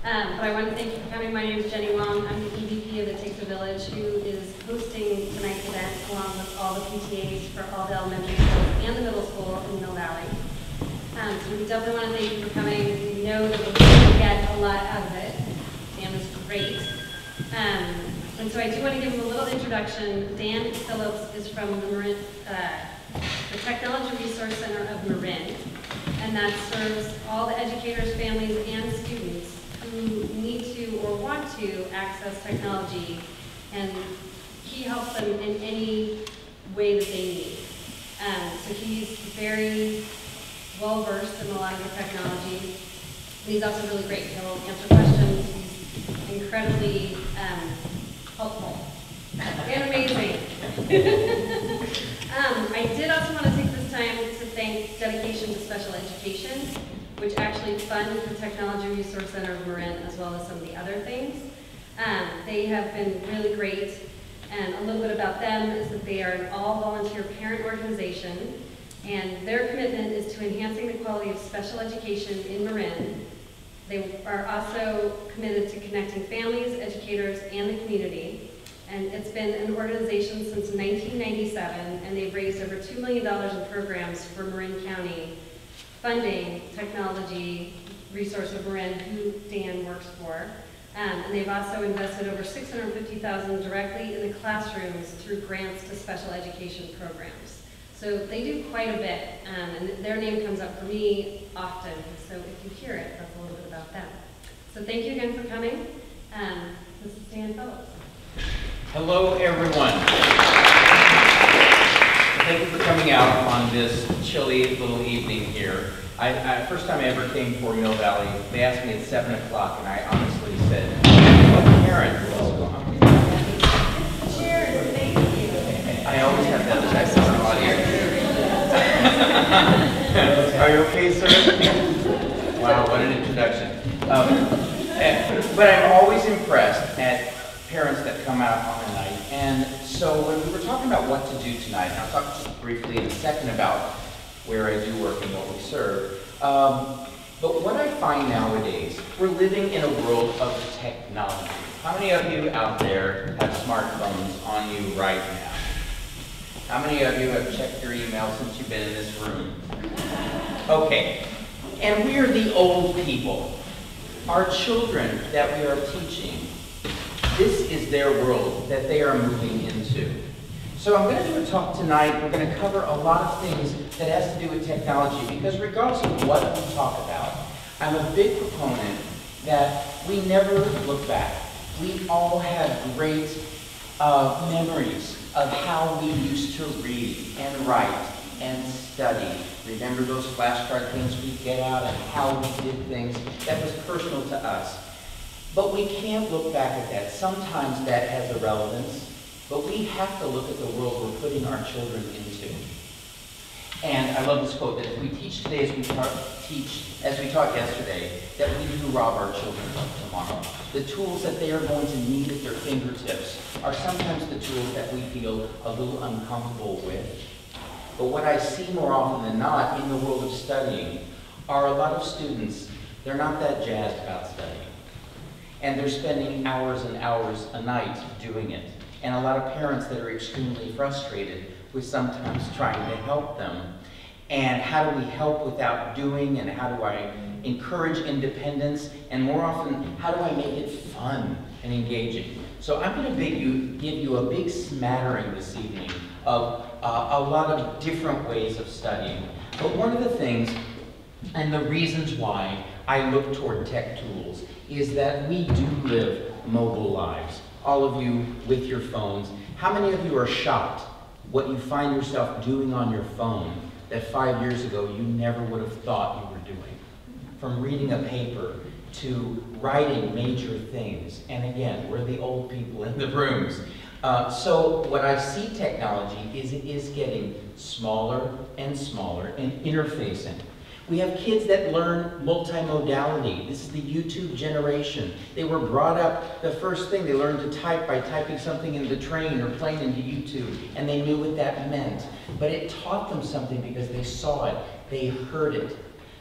But I want to thank you for coming. My name is Jenny Wong. I'm the EVP of It Takes a Village, who is hosting tonight's event along with all the PTAs for all the elementary schools and the middle school in Mill Valley. So we definitely want to thank you for coming. We know that we're going to get a lot out of it. Dan is great. And so I do want to give him a little introduction. Dan Phillips is from the Marin, the Technology Resource Center of Marin, and that serves all the educators, families, and students who need to or want to access technology, and he helps them in any way that they need. So he's very well versed in a lot of the technology. He's also really great. He'll answer questions. He's incredibly helpful and amazing. I did also want to take this time to thank Dedication to Special Education, which actually funds the Technology Resource Center of Marin, as well as some of the other things. They have been really great, and a little bit about them is that they are an all-volunteer parent organization, and their commitment is to enhancing the quality of special education in Marin. They are also committed to connecting families, educators, and the community. And it's been an organization since 1997, and they've raised over $2 million in programs for Marin County, funding Technology Resource of Marin, who Dan works for. And they've also invested over $650,000 directly in the classrooms through grants to special education programs. So they do quite a bit, and their name comes up for me often. So if you hear it, that's a little bit about them. So thank you again for coming. This is Dan Phillips. Hello, everyone. Thank you for coming out on this chilly little evening here. First time I ever came for Mill Valley, they asked me at 7 o'clock, and I honestly said, "Oh, Karen, what's going on?" Cheers, thank you. I always have that effect on the audience. Are you okay, sir? Wow, what an introduction. But I'm always impressed at parents that come out on a night. And so when we were talking about what to do tonight, and I'll talk just briefly in a second about where I do work and what we serve. But what I find nowadays, we're living in a world of technology. How many of you out there have smartphones on you right now? How many of you have checked your email since you've been in this room? Okay, and we are the old people. Our children that we are teaching, this is their world that they are moving into. So I'm going to do a talk tonight. We're going to cover a lot of things that has to do with technology, because regardless of what we talk about, I'm a big proponent that we never look back. We all have great memories of how we used to read and write and study. Remember those flashcard things we'd get out and how we did things that was personal to us. But we can't look back at that. Sometimes that has a relevance, but we have to look at the world we're putting our children into. And I love this quote, that if we teach today as we taught yesterday, that we do rob our children of tomorrow. The tools that they are going to need at their fingertips are sometimes the tools that we feel a little uncomfortable with. But what I see more often than not in the world of studying are a lot of students, they're not that jazzed about studying. And they're spending hours and hours a night doing it. And a lot of parents that are extremely frustrated with sometimes trying to help them. And how do we help without doing, and how do I encourage independence, and more often, how do I make it fun and engaging? So I'm going to give you a big smattering this evening of a lot of different ways of studying. But one of the things, and the reasons why I look toward tech tools, is that we do live mobile lives. All of you with your phones. How many of you are shocked what you find yourself doing on your phone that 5 years ago you never would have thought you were doing? From reading a paper to writing major things. And again, we're the old people in the rooms. So what I see technology is it is getting smaller and smaller and interfacing. We have kids that learn multimodality. This is the YouTube generation. They were brought up, the first thing they learned to type by typing something in the train or playing into YouTube, and they knew what that meant. But it taught them something because they saw it, they heard it.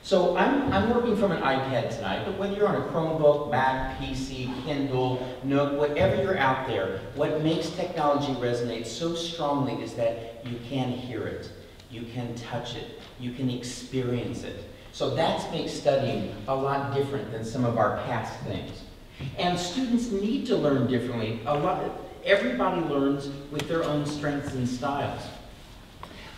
So I'm working from an iPad tonight, but whether you're on a Chromebook, Mac, PC, Kindle, Nook, whatever you're out there, what makes technology resonate so strongly is that you can hear it, you can touch it, you can experience it. So that makes studying a lot different than some of our past things. And students need to learn differently. Everybody learns with their own strengths and styles.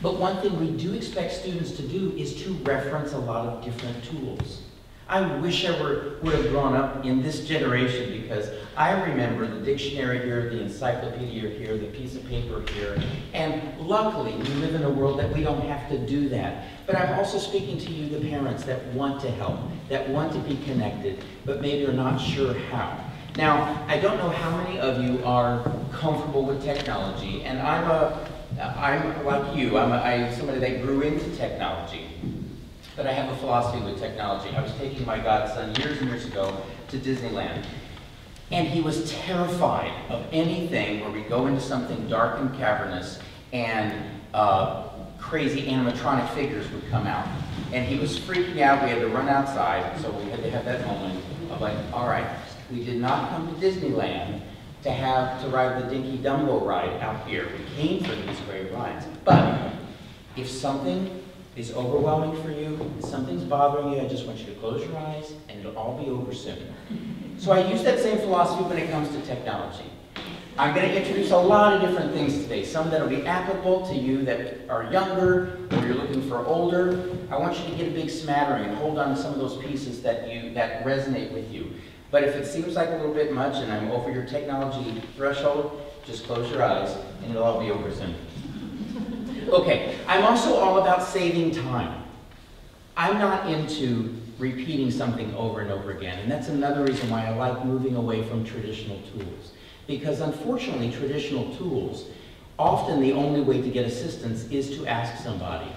But one thing we do expect students to do is to reference a lot of different tools. I wish I would have grown up in this generation, because I remember the dictionary here, the encyclopedia here, the piece of paper here, and luckily we live in a world that we don't have to do that. But I'm also speaking to you, the parents that want to help, that want to be connected, but maybe are not sure how. Now, I don't know how many of you are comfortable with technology, and I'm like you, I'm somebody that grew into technology. But I have a philosophy with technology. I was taking my godson years and years ago to Disneyland, and he was terrified of anything where we go into something dark and cavernous and crazy animatronic figures would come out. And he was freaking out. We had to run outside, so we had to have that moment of like, all right, we did not come to Disneyland to ride the Dinky Dumbo ride out here. We came for these great rides. But if something is overwhelming for you, if something's bothering you, I just want you to close your eyes and it'll all be over soon. So I use that same philosophy when it comes to technology. I'm going to introduce a lot of different things today, some that will be applicable to you that are younger, or you're looking for older. I want you to get a big smattering and hold on to some of those pieces that resonate with you. But if it seems like a little bit much and I'm over your technology threshold, just close your eyes and it'll all be over soon. Okay, I'm also all about saving time. I'm not into repeating something over and over again, and that's another reason why I like moving away from traditional tools. Because unfortunately, traditional tools, often the only way to get assistance is to ask somebody.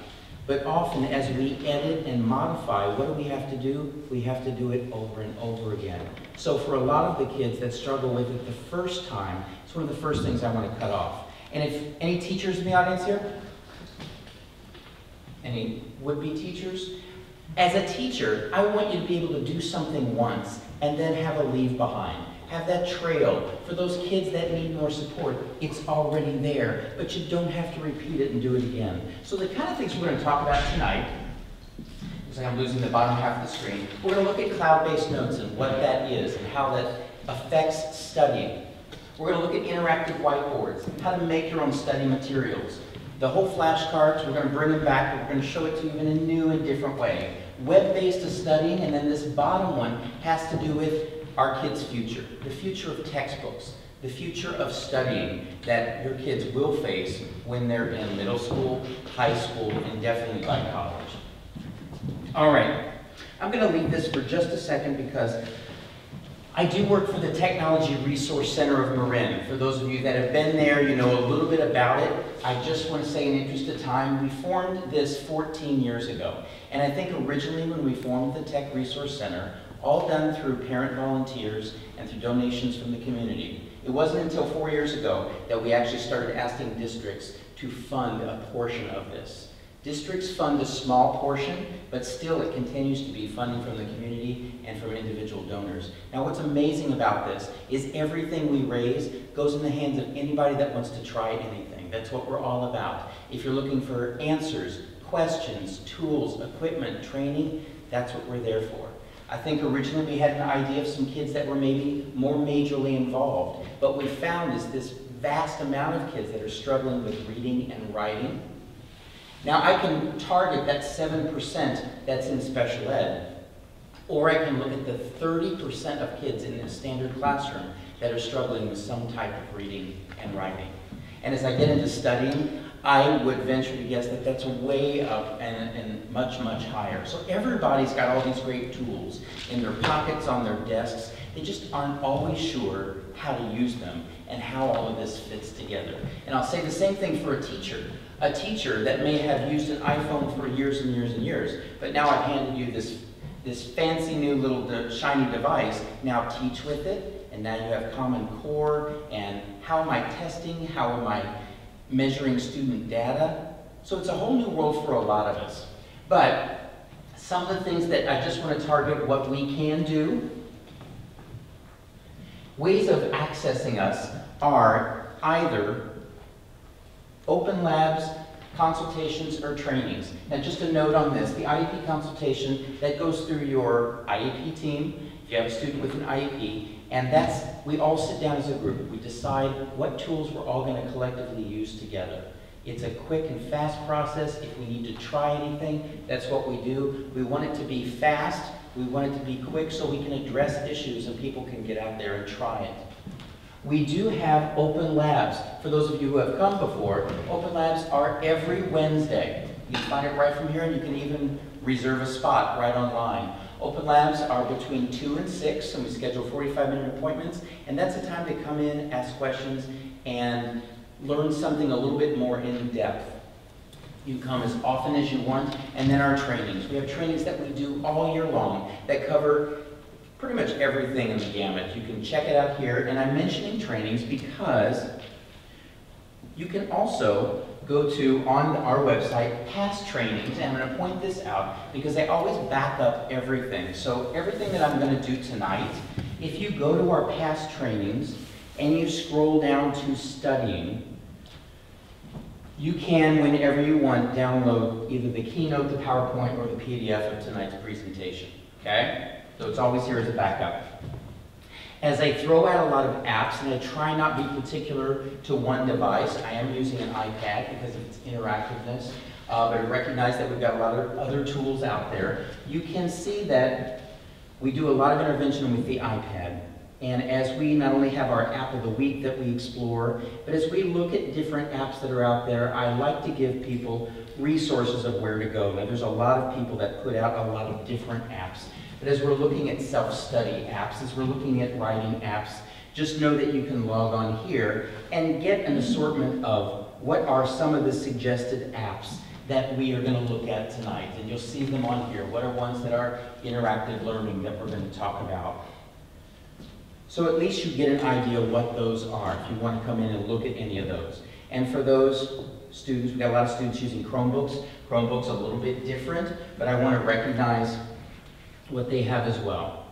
But often, as we edit and modify, what do we have to do? We have to do it over and over again. So for a lot of the kids that struggle with it the first time, it's one of the first things I want to cut off. And if any teachers in the audience here? Any would-be teachers? As a teacher, I want you to be able to do something once and then have a leave behind. Have that trail. For those kids that need more support, it's already there, but you don't have to repeat it and do it again. So the kind of things we're going to talk about tonight, looks like I'm losing the bottom half of the screen, we're going to look at cloud-based notes and what that is and how that affects studying. We're going to look at interactive whiteboards, how to make your own study materials. The whole flashcards, we're going to bring them back, but we're going to show it to you in a new and different way. Web-based studying, and then this bottom one has to do with our kids' future, the future of textbooks, the future of studying that your kids will face when they're in middle school, high school, and definitely by college. All right, I'm going to leave this for just a second because I do work for the Technology Resource Center of Marin. For those of you that have been there, you know a little bit about it. I just want to say in the interest of time, we formed this 14 years ago. And I think originally when we formed the Tech Resource Center, all done through parent volunteers and through donations from the community. It wasn't until 4 years ago that we actually started asking districts to fund a portion of this. Districts fund a small portion, but still it continues to be funding from the community and from individual donors. Now what's amazing about this is everything we raise goes in the hands of anybody that wants to try anything. That's what we're all about. If you're looking for answers, questions, tools, equipment, training, that's what we're there for. I think originally we had an idea of some kids that were maybe more majorly involved, but what we found is this vast amount of kids that are struggling with reading and writing. Now I can target that 7% that's in special ed, or I can look at the 30% of kids in a standard classroom that are struggling with some type of reading and writing. And as I get into studying, I would venture to guess that that's way up and much, much higher. So everybody's got all these great tools in their pockets, on their desks. They just aren't always sure how to use them and how all of this fits together. And I'll say the same thing for a teacher. A teacher that may have used an iPhone for years and years and years, but now I've handed you this fancy new little shiny device. Now teach with it, and now you have Common Core, and how am I testing? How am I measuring student data? So it's a whole new world for a lot of us. But Some of the things that I just want to target what we can do. Ways of accessing us are either open labs, consultations, or trainings. Now just a note on this, the IEP consultation, that goes through your IEP team, if you have a student with an IEP, and we all sit down as a group. We decide what tools we're all going to collectively use together. It's a quick and fast process. If we need to try anything, that's what we do. We want it to be fast, we want it to be quick so we can address issues and people can get out there and try it. We do have open labs. For those of you who have come before, open labs are every Wednesday. You can find it right from here, and you can even reserve a spot right online. Open labs are between 2 and 6, and we schedule 45-minute appointments, and that's the time to come in, ask questions, and learn something a little bit more in depth. You come as often as you want, and then our trainings. We have trainings that we do all year long that cover pretty much everything in the gamut. You can check it out here, and I'm mentioning trainings because you can also go to, on our website, past trainings, and I'm going to point this out because I always back up everything. So everything that I'm going to do tonight, if you go to our past trainings and you scroll down to studying, you can, whenever you want, download either the keynote, the PowerPoint, or the PDF of tonight's presentation, okay? So it's always here as a backup. As I throw out a lot of apps, and I try not to be particular to one device, I am using an iPad because of its interactiveness, but I recognize that we've got a lot of other tools out there. You can see that we do a lot of intervention with the iPad. And as we not only have our app of the week that we explore, but as we look at different apps that are out there, I like to give people resources of where to go. Now, there's a lot of people that put out a lot of different apps. But as we're looking at self-study apps, as we're looking at writing apps, just know that you can log on here and get an assortment of what are some of the suggested apps that we are going to look at tonight. And you'll see them on here. What are ones that are interactive learning that we're going to talk about? So at least you get an idea of what those are if you want to come in and look at any of those. And for those students, we've got a lot of students using Chromebooks. Chromebooks are a little bit different, but I want to recognize what they have as well.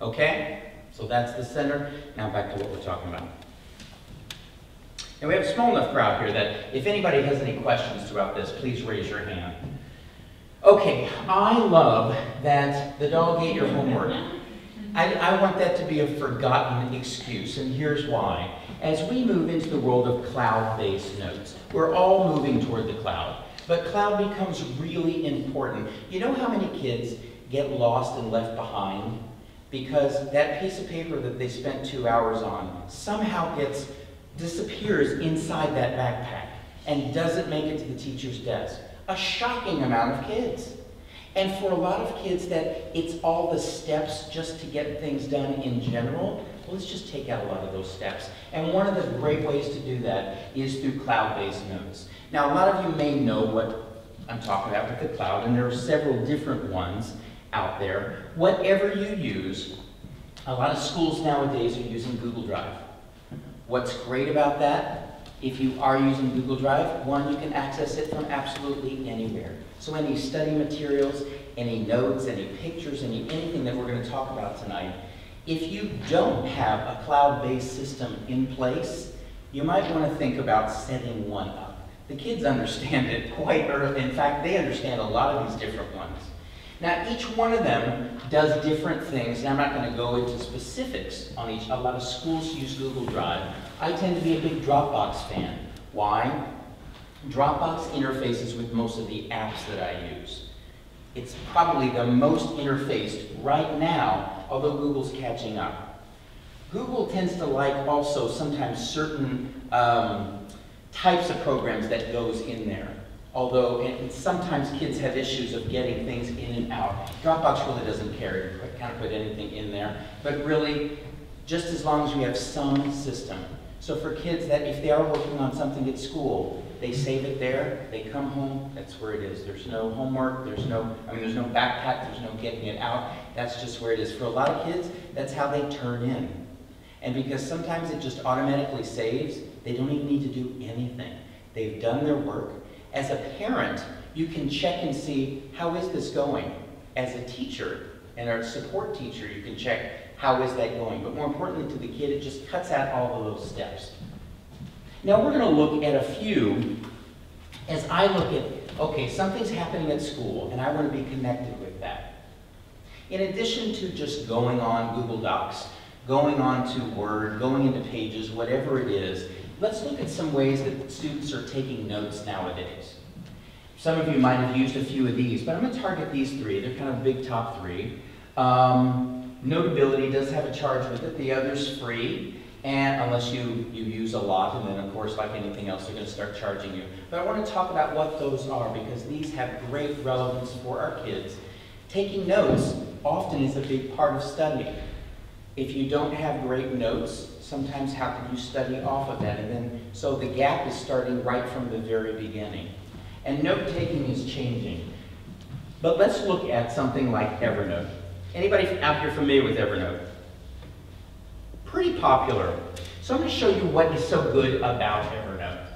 Okay? So that's the center. Now back to what we're talking about. And we have a small enough crowd here that if anybody has any questions throughout this, please raise your hand. Okay, I love that the dog ate your homework. I want that to be a forgotten excuse, and here's why. As we move into the world of cloud-based notes, we're all moving toward the cloud, but cloud becomes really important. You know how many kids get lost and left behind because that piece of paper that they spent 2 hours on somehow disappears inside that backpack and doesn't make it to the teacher's desk? A shocking amount of kids. And for a lot of kids that it's all the steps just to get things done in general, well, let's just take out a lot of those steps. And one of the great ways to do that is through cloud-based notes. Now, a lot of you may know what I'm talking about with the cloud, and there are several different ones out there. Whatever you use, a lot of schools nowadays are using Google Drive. What's great about that? If you are using Google Drive, one, you can access it from absolutely anywhere. So any study materials, any notes, any pictures, anything that we're going to talk about tonight, if you don't have a cloud-based system in place, you might want to think about setting one up. The kids understand it quite early. In fact, they understand a lot of these different ones. Now, each one of them does different things, and I'm not going to go into specifics on each. A lot of schools use Google Drive. I tend to be a big Dropbox fan. Why? Dropbox interfaces with most of the apps that I use. It's probably the most interfaced right now, although Google's catching up. Google tends to like also sometimes certain types of programs that goes in there. Although sometimes kids have issues of getting things in and out. Dropbox really doesn't care. You can kind of put anything in there. But really, just as long as you have some system. So for kids that if they are working on something at school, they save it there, they come home, that's where it is. There's no homework, there's no backpack, there's no getting it out. That's just where it is. For a lot of kids, that's how they turn in. And because sometimes it just automatically saves, they don't even need to do anything. They've done their work. As a parent, you can check and see, how is this going? as a teacher and a support teacher, you can check how is that going. But more importantly to the kid, it just cuts out all of those steps. Now we're going to look at a few as I look at, okay, something's happening at school and I want to be connected with that. In addition to just going on Google Docs, going on to Word, going into Pages, whatever it is, let's look at some ways that students are taking notes nowadays. Some of you might have used a few of these, but I'm going to target these three. They're kind of big top three. Notability does have a charge with it. The other's free, and unless you use a lot, and then of course, like anything else, they're going to start charging you. But I want to talk about what those are, because these have great relevance for our kids. Taking notes often is a big part of studying. If you don't have great notes, sometimes how can you study off of that? And then, so the gap is starting right from the very beginning. And note-taking is changing. But let's look at something like Evernote. Anybody out here familiar with Evernote? Pretty popular. So I'm going to show you what is so good about Evernote.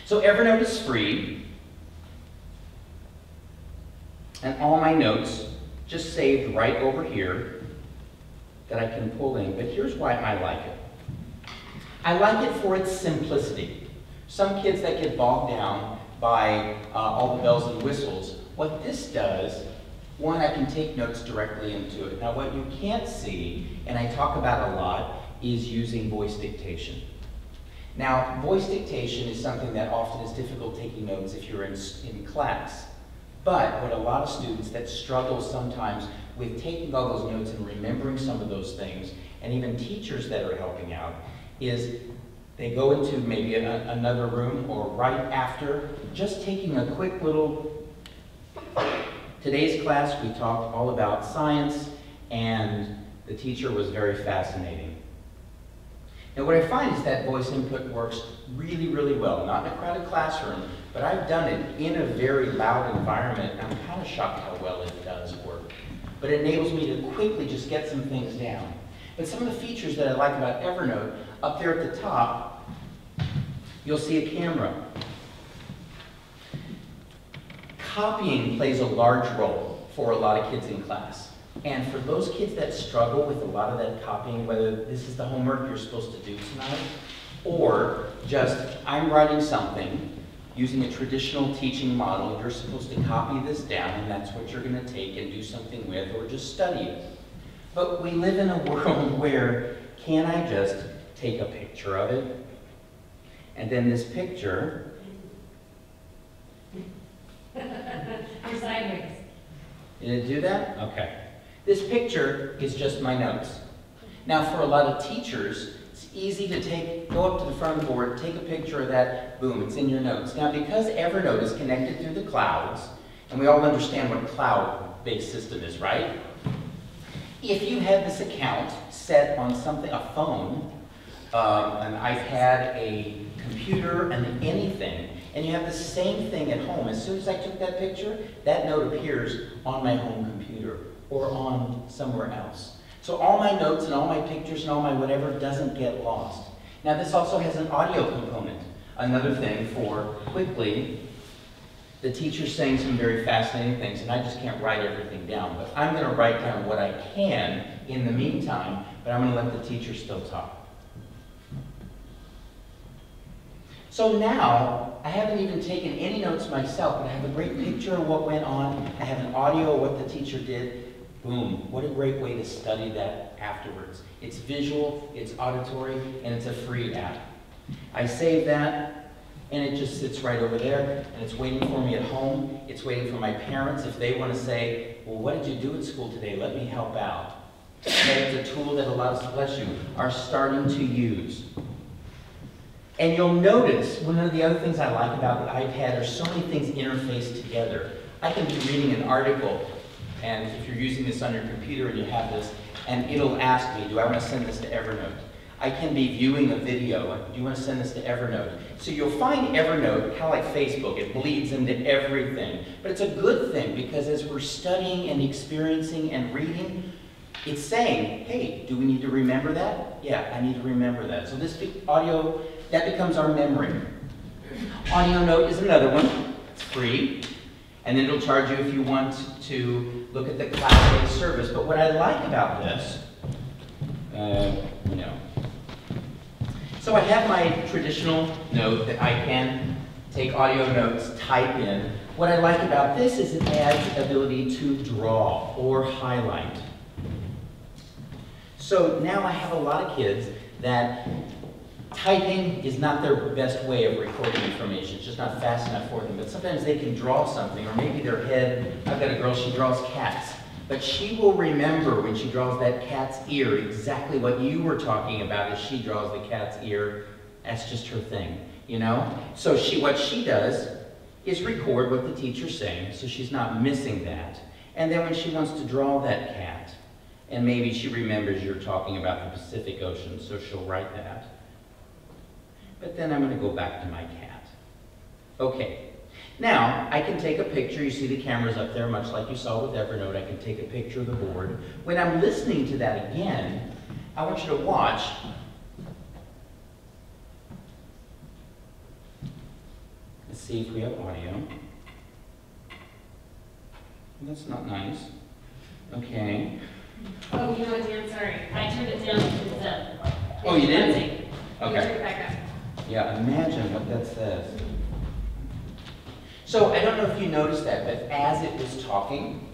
So Evernote is free. And all my notes just saved right over here that I can pull in. But here's why I like it. I like it for its simplicity. Some kids that get bogged down by all the bells and whistles, what this does, one, I can take notes directly into it. Now what you can't see, and I talk about a lot, is using voice dictation. Now voice dictation is something that often is difficult taking notes if you're in class. But what a lot of students that struggle sometimes with taking all those notes and remembering some of those things, and even teachers that are helping out, is they go into maybe another room or right after, just taking a quick little, today's class we talked all about science, and the teacher was very fascinating. Now what I find is that voice input works really, really well, not in a crowded classroom, but I've done it in a very loud environment, and I'm kind of shocked how well it does work. But it enables me to quickly just get some things down. But some of the features that I like about Evernote, up there at the top, you'll see a camera. Copying plays a large role for a lot of kids in class. And for those kids that struggle with a lot of that copying, whether this is the homework you're supposed to do tonight, or just, I'm writing something, using a traditional teaching model, you're supposed to copy this down, and that's what you're going to take and do something with, or just study it. But we live in a world where, can I just take a picture of it? And then this picture... You're sideways. Did it do that? Okay. This picture is just my notes. Now for a lot of teachers, it's easy to go up to the front of the board, take a picture of that, boom, it's in your notes. Now because Evernote is connected through the clouds, and we all understand what a cloud-based system is, right? If you had this account set on something, a phone, an iPad, a computer, and anything, and you have the same thing at home, as soon as I took that picture, that note appears on my home computer or on somewhere else. So all my notes and all my pictures and all my whatever doesn't get lost. Now this also has an audio component. Another thing for quickly, the teacher's saying some very fascinating things, and I just can't write everything down, but I'm going to write down what I can in the meantime, but I'm going to let the teacher still talk. So now, I haven't even taken any notes myself, but I have a great picture of what went on. I have an audio of what the teacher did. Boom, what a great way to study that afterwards. It's visual, it's auditory, and it's a free app. I save that, and it just sits right over there, and it's waiting for me at home. It's waiting for my parents if they want to say, well, what did you do at school today? Let me help out. It's a tool that a lot of us, bless you, are starting to use. And you'll notice, one of the other things I like about the iPad are so many things interfaced together. I can be reading an article, and if you're using this on your computer and you have this, and it'll ask me, do I want to send this to Evernote? I can be viewing a video, do you want to send this to Evernote? So you'll find Evernote, kind of like Facebook, it bleeds into everything. But it's a good thing, because as we're studying and experiencing and reading, it's saying, hey, do we need to remember that? Yeah, I need to remember that. So this audio, that becomes our memory. Audio Note is another one. It's free. And then it'll charge you if you want to look at the cloud-based service. But what I like about this, no. So I have my traditional note that I can take audio notes, type in. What I like about this is it adds the ability to draw or highlight. So now I have a lot of kids that typing is not their best way of recording information. It's just not fast enough for them. But sometimes they can draw something, or maybe their head, I've got a girl, she draws cats. But she will remember when she draws that cat's ear exactly what you were talking about as she draws the cat's ear. That's just her thing, you know? So what she does is record what the teacher's saying, so she's not missing that. And then when she wants to draw that cat, and maybe she remembers you're talking about the Pacific Ocean, so she'll write that. But then I'm going to go back to my cat. Okay. Now, I can take a picture. You see the cameras up there, much like you saw with Evernote. I can take a picture of the board. When I'm listening to that again, I want you to watch. Let's see if we have audio. That's not nice. Okay. Oh, you know what, Dan, sorry. I turned it down because Oh, you did? Okay. Turn it back up. Yeah, imagine what that says. So I don't know if you noticed that, but as it was talking,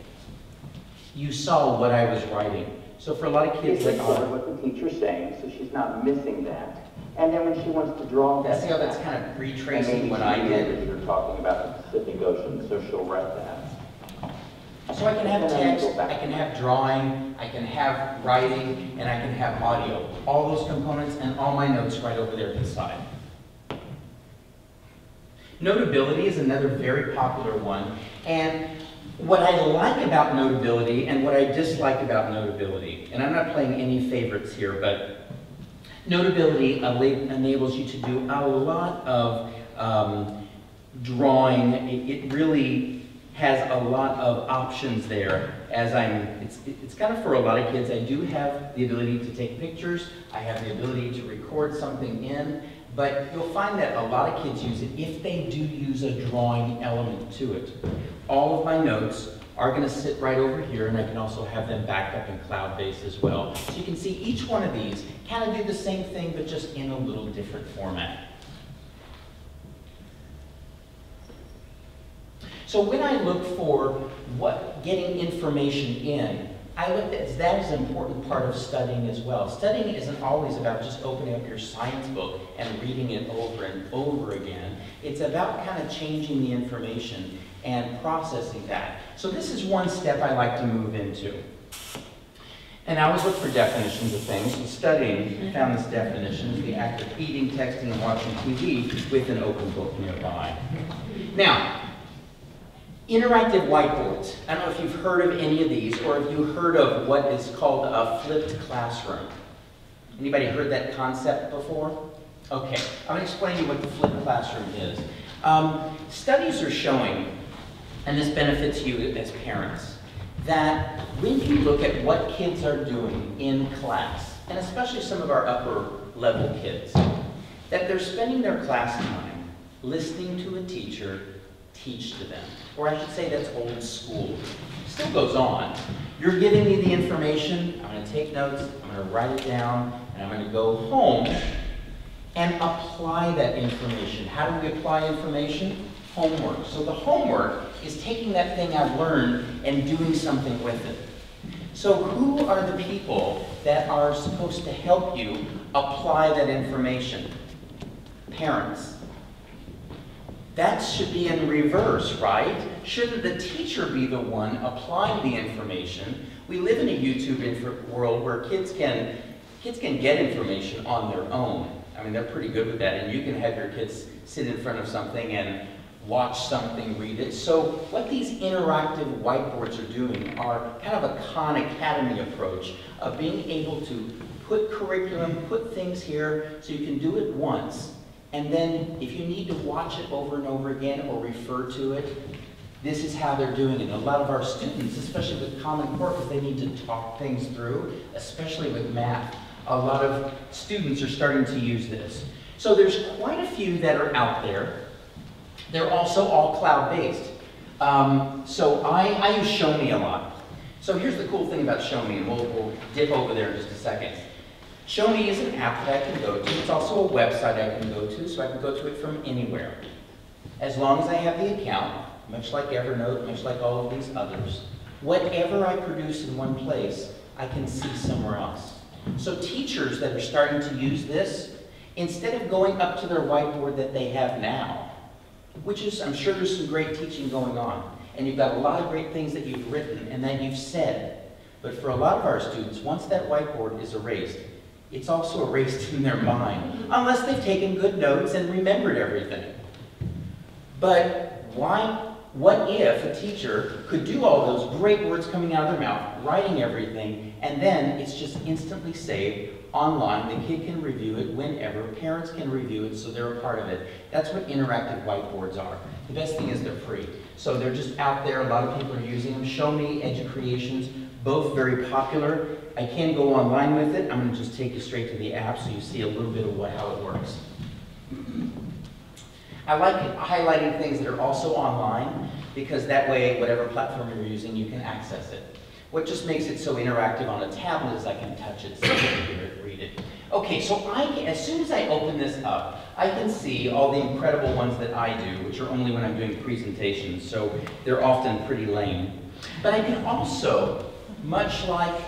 you saw what I was writing. So for a lot of kids, they record what the teacher's saying, so she's not missing that. And then when she wants to draw that, see how that's kind of retracing what I did. You're talking about the Pacific Ocean, so she'll write that. So I can have text, I can have drawing, I can have writing, and I can have audio. All those components and all my notes right over there to the side. Notability is another very popular one. And what I like about Notability and what I dislike about Notability, and I'm not playing any favorites here, but Notability enables you to do a lot of drawing. It really has a lot of options there. It's kind of for a lot of kids. I do have the ability to take pictures. I have the ability to record something in. But you'll find that a lot of kids use it if they do use a drawing element to it. All of my notes are going to sit right over here, and I can also have them backed up in cloud-based as well. So you can see each one of these kind of do the same thing, but just in a little different format. So when I look for getting information in, I look at that as an important part of studying as well. Studying isn't always about just opening up your science book and reading it over and over again. It's about kind of changing the information and processing that. So this is one step I like to move into. And I always look for definitions of things. In studying, I found this definition is the act of eating, texting, and watching TV with an open book nearby. Now, interactive whiteboards. I don't know if you've heard of any of these, or if you've heard of what is called a flipped classroom. Anybody heard that concept before? Okay, I'm going to explain to you what the flipped classroom is. Studies are showing, and this benefits you as parents, that when you look at what kids are doing in class, and especially some of our upper level kids, that they're spending their class time listening to a teacher teach to them. Or I should say that's old school. It still goes on. You're giving me the information, I'm going to take notes, I'm going to write it down, and I'm going to go home and apply that information. How do we apply information? Homework. So the homework is taking that thing I've learned and doing something with it. So who are the people that are supposed to help you apply that information? Parents. That should be in reverse, right? Shouldn't the teacher be the one applying the information? We live in a YouTube world where kids can get information on their own. I mean, they're pretty good with that, and you can have your kids sit in front of something and watch something, read it. So what these interactive whiteboards are doing are kind of a Khan Academy approach of being able to put curriculum, put things here so you can do it once. And then if you need to watch it over and over again or refer to it, this is how they're doing it. A lot of our students, especially with Common Core, because they need to talk things through, especially with math, a lot of students are starting to use this. So there's quite a few that are out there. They're also all cloud-based. So I use Show Me a lot. So here's the cool thing about Show Me, and we'll dip over there in just a second. Show Me is an app that I can go to. It's also a website I can go to, so I can go to it from anywhere. As long as I have the account, much like Evernote, much like all of these others, whatever I produce in one place, I can see somewhere else. So teachers that are starting to use this, instead of going up to their whiteboard that they have now, which is, I'm sure there's some great teaching going on, and you've got a lot of great things that you've written and that you've said, but for a lot of our students, once that whiteboard is erased, it's also erased in their mind, unless they've taken good notes and remembered everything. But what if a teacher could do all those great words coming out of their mouth, writing everything, and then it's just instantly saved online. The kid can review it whenever, parents can review it, so they're a part of it. That's what interactive whiteboards are. The best thing is they're free. So they're just out there, a lot of people are using them. Show Me, Educreations, both very popular. I can go online with it. I'm going to just take you straight to the app so you see a little bit of how it works. I like highlighting things that are also online, because that way, whatever platform you're using, you can access it. What just makes it so interactive on a tablet is I can touch it, see it, hear it, read it. Okay, so as soon as I open this up, I can see all the incredible ones that I do, which are only when I'm doing presentations, so they're often pretty lame. But I can also, much like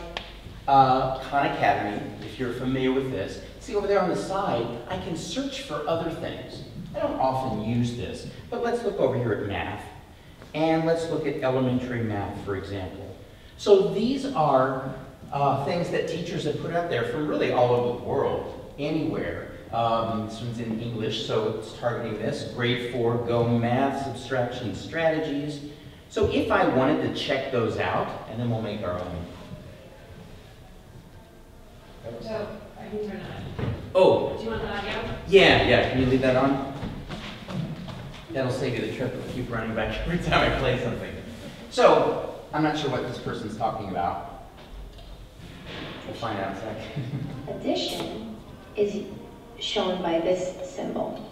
Khan Academy, if you're familiar with this, see over there on the side, I can search for other things. I don't often use this, but let's look over here at math. And let's look at elementary math, for example. So these are things that teachers have put out there from really all over the world, anywhere. This one's in English, so it's targeting this. Grade 4, Go Math, Subtraction Strategies. So if I wanted to check those out, and then we'll make our own. So, I can turn it on. Oh. Do you want the audio? Yeah, can you leave that on? That'll save you the trip if you keep running back every time I play something. So, I'm not sure what this person's talking about. We'll find out in a second. Addition is shown by this symbol.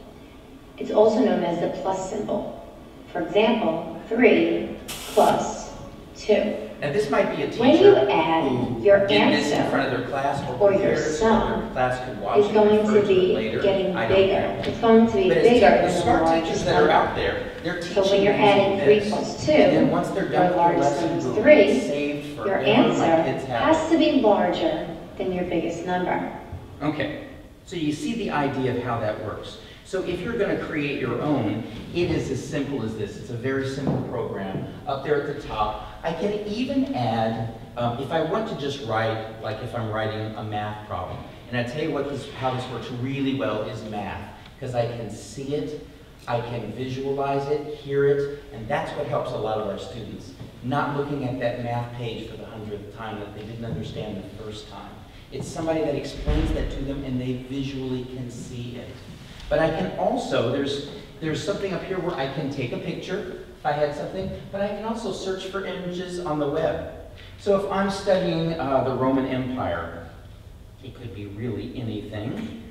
It's also known as the plus symbol. For example, 3 plus 2. Now this might be a teacher when you add your did this in answer front of their class or your prepared it so sum their class could watch is it, going refer to be later. getting I don't bigger. know. It's going to be But bigger the than the smart teachers largest that are number. out there, they're teaching So when you're adding 3 this. plus 2, And then once they're done your with their largest lesson, number is boom, 3, it's saved your forever. My kids answer have has to be larger than your biggest number. Okay, so you see the idea of how that works. So if you're going to create your own, it is as simple as this. It's a very simple program. Up there at the top, I can even add, if I want to just write, like if I'm writing a math problem, and I tell you how this works really well is math, because I can see it, I can visualize it, hear it, and that's what helps a lot of our students. Not looking at that math page for the 100th time that they didn't understand the first time. It's somebody that explains that to them and they visually can see it. But I can also, there's something up here where I can take a picture if I had something, but I can also search for images on the web. So if I'm studying the Roman Empire, it could be really anything.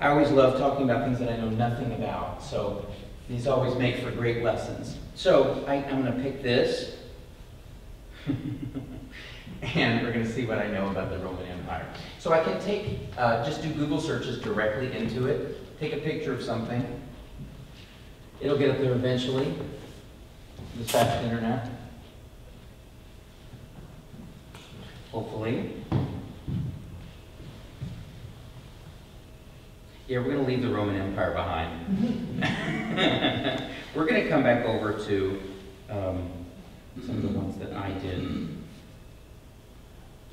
I always love talking about things that I know nothing about, so these always make for great lessons. So I'm going to pick this. And we're going to see what I know about the Roman Empire. So I can take, just do Google searches directly into it, take a picture of something. It'll get up there eventually, the fast internet. Hopefully. Yeah, we're going to leave the Roman Empire behind. We're going to come back over to some of the ones that I did.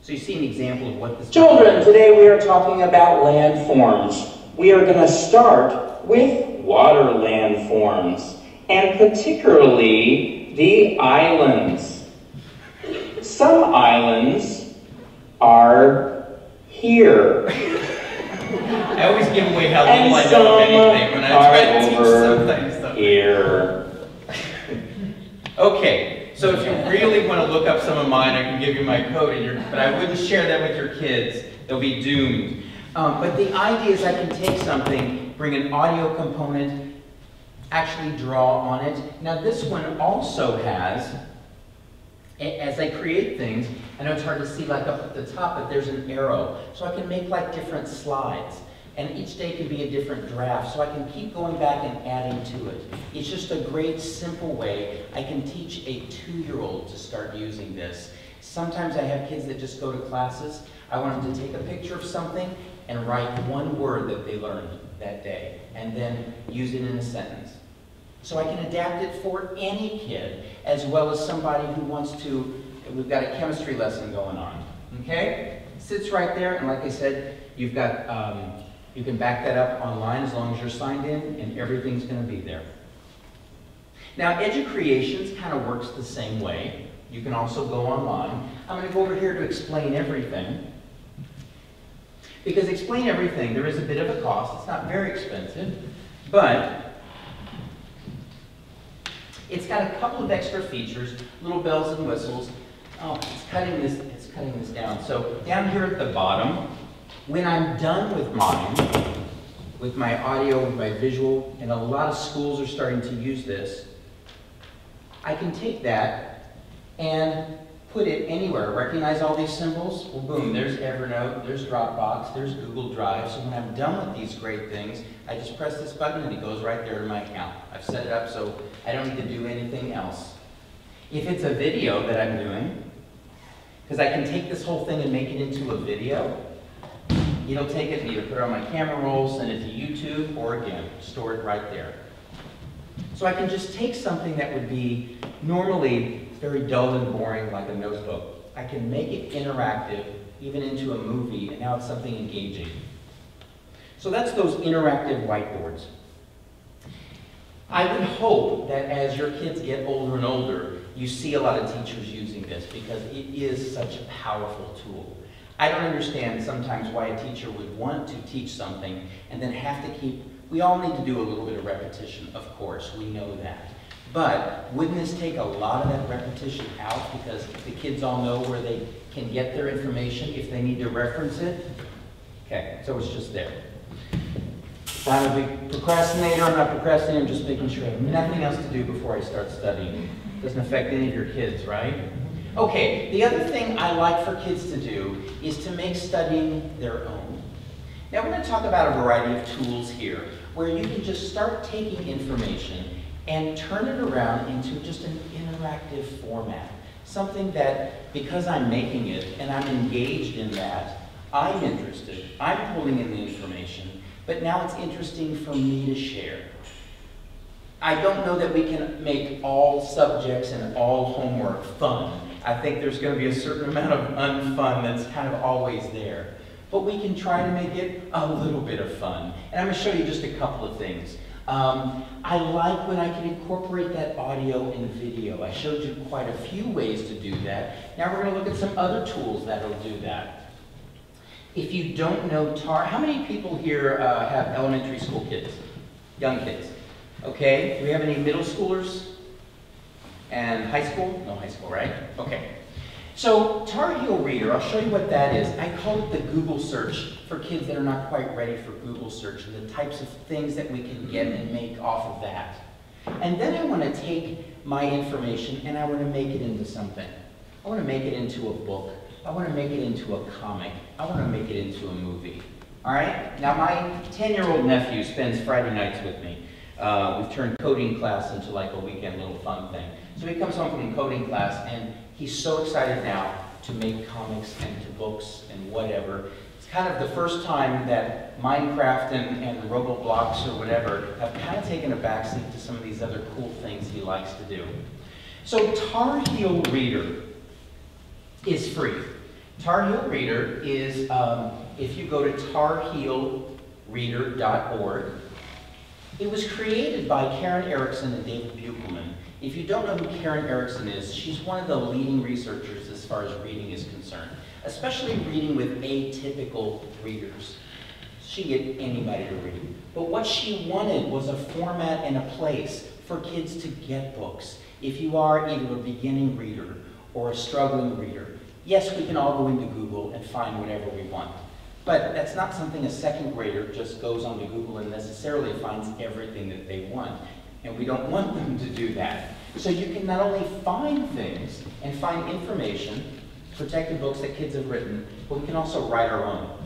So you see an example of what this... Children, today we are talking about landforms. We are going to start with water landforms, and particularly the islands. Some islands are here. I always give away how little I know of anything when I try to teach something. Here. Okay. So if you really want to look up some of mine, I can give you my code, but I wouldn't share that with your kids. They'll be doomed. But the idea is I can take something, bring an audio component, actually draw on it. Now this one also has, as I create things, I know it's hard to see like up at the top, but there's an arrow. So I can make like different slides. And each day can be a different draft, so I can keep going back and adding to it. It's just a great, simple way I can teach a 2-year-old to start using this. Sometimes I have kids that just go to classes. I want them to take a picture of something and write one word that they learned that day, and then use it in a sentence. So I can adapt it for any kid, as well as somebody who wants to, we've got a chemistry lesson going on, okay? Sits right there, and like I said, you've got, you can back that up online as long as you're signed in, and everything's going to be there. Now, EduCreations kind of works the same way. You can also go online. I'm going to go over here to Explain Everything. Because Explain Everything, there is a bit of a cost. It's not very expensive, but it's got a couple of extra features, little bells and whistles. Oh, it's cutting this down. So down here at the bottom, when I'm done with mine, with my audio, with my visual, and a lot of schools are starting to use this, I can take that and put it anywhere. Recognize all these symbols? Well, boom, there's Evernote, there's Dropbox, there's Google Drive. So when I'm done with these great things, I just press this button and it goes right there to my account. I've set it up so I don't need to do anything else. If it's a video that I'm doing, because I can take this whole thing and make it into a video, it'll take it and either put it on my camera roll, send it to YouTube, or again, store it right there. So I can just take something that would be normally very dull and boring, like a notebook. I can make it interactive, even into a movie, and now it's something engaging. So that's those interactive whiteboards. I would hope that as your kids get older and older, you see a lot of teachers using this, because it is such a powerful tool. I don't understand sometimes why a teacher would want to teach something and then have to keep, we all need to do a little bit of repetition, of course, we know that. But wouldn't this take a lot of that repetition out, because the kids all know where they can get their information if they need to reference it? Okay, so it's just there. I'm a big procrastinator, I'm not procrastinating, I'm just making sure I have nothing else to do before I start studying. Doesn't affect any of your kids, right? Okay, the other thing I like for kids to do is to make studying their own. Now we're going to talk about a variety of tools here where you can just start taking information and turn it around into just an interactive format. Something that, because I'm making it and I'm engaged in that, I'm interested, I'm pulling in the information, but now it's interesting for me to share. I don't know that we can make all subjects and all homework fun. I think there's going to be a certain amount of unfun that's kind of always there. But we can try to make it a little bit of fun. And I'm going to show you just a couple of things. I like when I can incorporate that audio and video. I showed you quite a few ways to do that. Now we're going to look at some other tools that'll do that. If you don't know TAR, how many people here have elementary school kids? Young kids. Okay, do we have any middle schoolers? And high school? No high school, right? Okay. So Tar Heel Reader, I'll show you what that is. I call it the Google search for kids that are not quite ready for Google search, and the types of things that we can get and make off of that. And then I want to take my information and I want to make it into something. I want to make it into a book. I want to make it into a comic. I want to make it into a movie. All right? Now my 10-year-old nephew spends Friday nights with me. We've turned coding class into like a weekend little fun thing. So he comes home from coding class and he's so excited now to make comics and to books and whatever. It's kind of the first time that Minecraft and Roblox or whatever have kind of taken a backseat to some of these other cool things he likes to do. So Tar Heel Reader is free. Tar Heel Reader is, if you go to tarheelreader.org, it was created by Karen Erickson and David Buchelman. If you don't know who Karen Erickson is, she's one of the leading researchers as far as reading is concerned, especially reading with atypical readers. She can get anybody to read. But what she wanted was a format and a place for kids to get books. If you are either a beginning reader or a struggling reader, yes, we can all go into Google and find whatever we want. But that's not something a second grader just goes onto Google and necessarily finds everything that they want. And we don't want them to do that. So you can not only find things and find information, protected books that kids have written, but we can also write our own.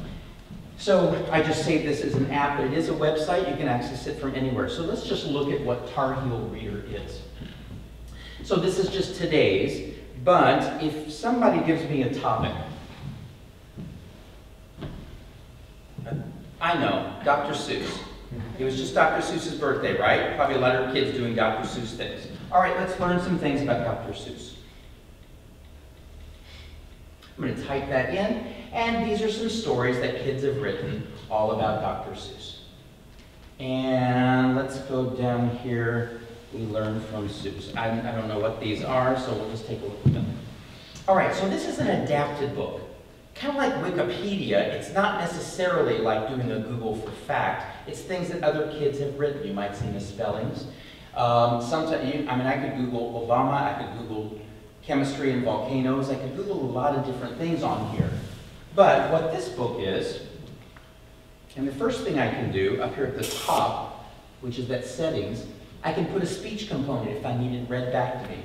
So I just saved this as an app, but it is a website. You can access it from anywhere. So let's just look at what Tar Heel Reader is. So this is just today's, but if somebody gives me a topic, I know, Dr. Seuss. It was just Dr. Seuss's birthday, right? Probably a lot of kids doing Dr. Seuss things. All right, let's learn some things about Dr. Seuss. I'm going to type that in, and these are some stories that kids have written all about Dr. Seuss. And let's go down here. We learn from Seuss. I don't know what these are, so we'll just take a look at them. All right, so this is an adapted book. Kind of like Wikipedia, it's not necessarily like doing a Google for fact. It's things that other kids have written. You might see misspellings. Sometimes, I could Google Obama, I could Google chemistry and volcanoes, I could Google a lot of different things on here. But what this book is, and the first thing I can do up here at the top, which is that settings, I can put a speech component if I need it read back to me.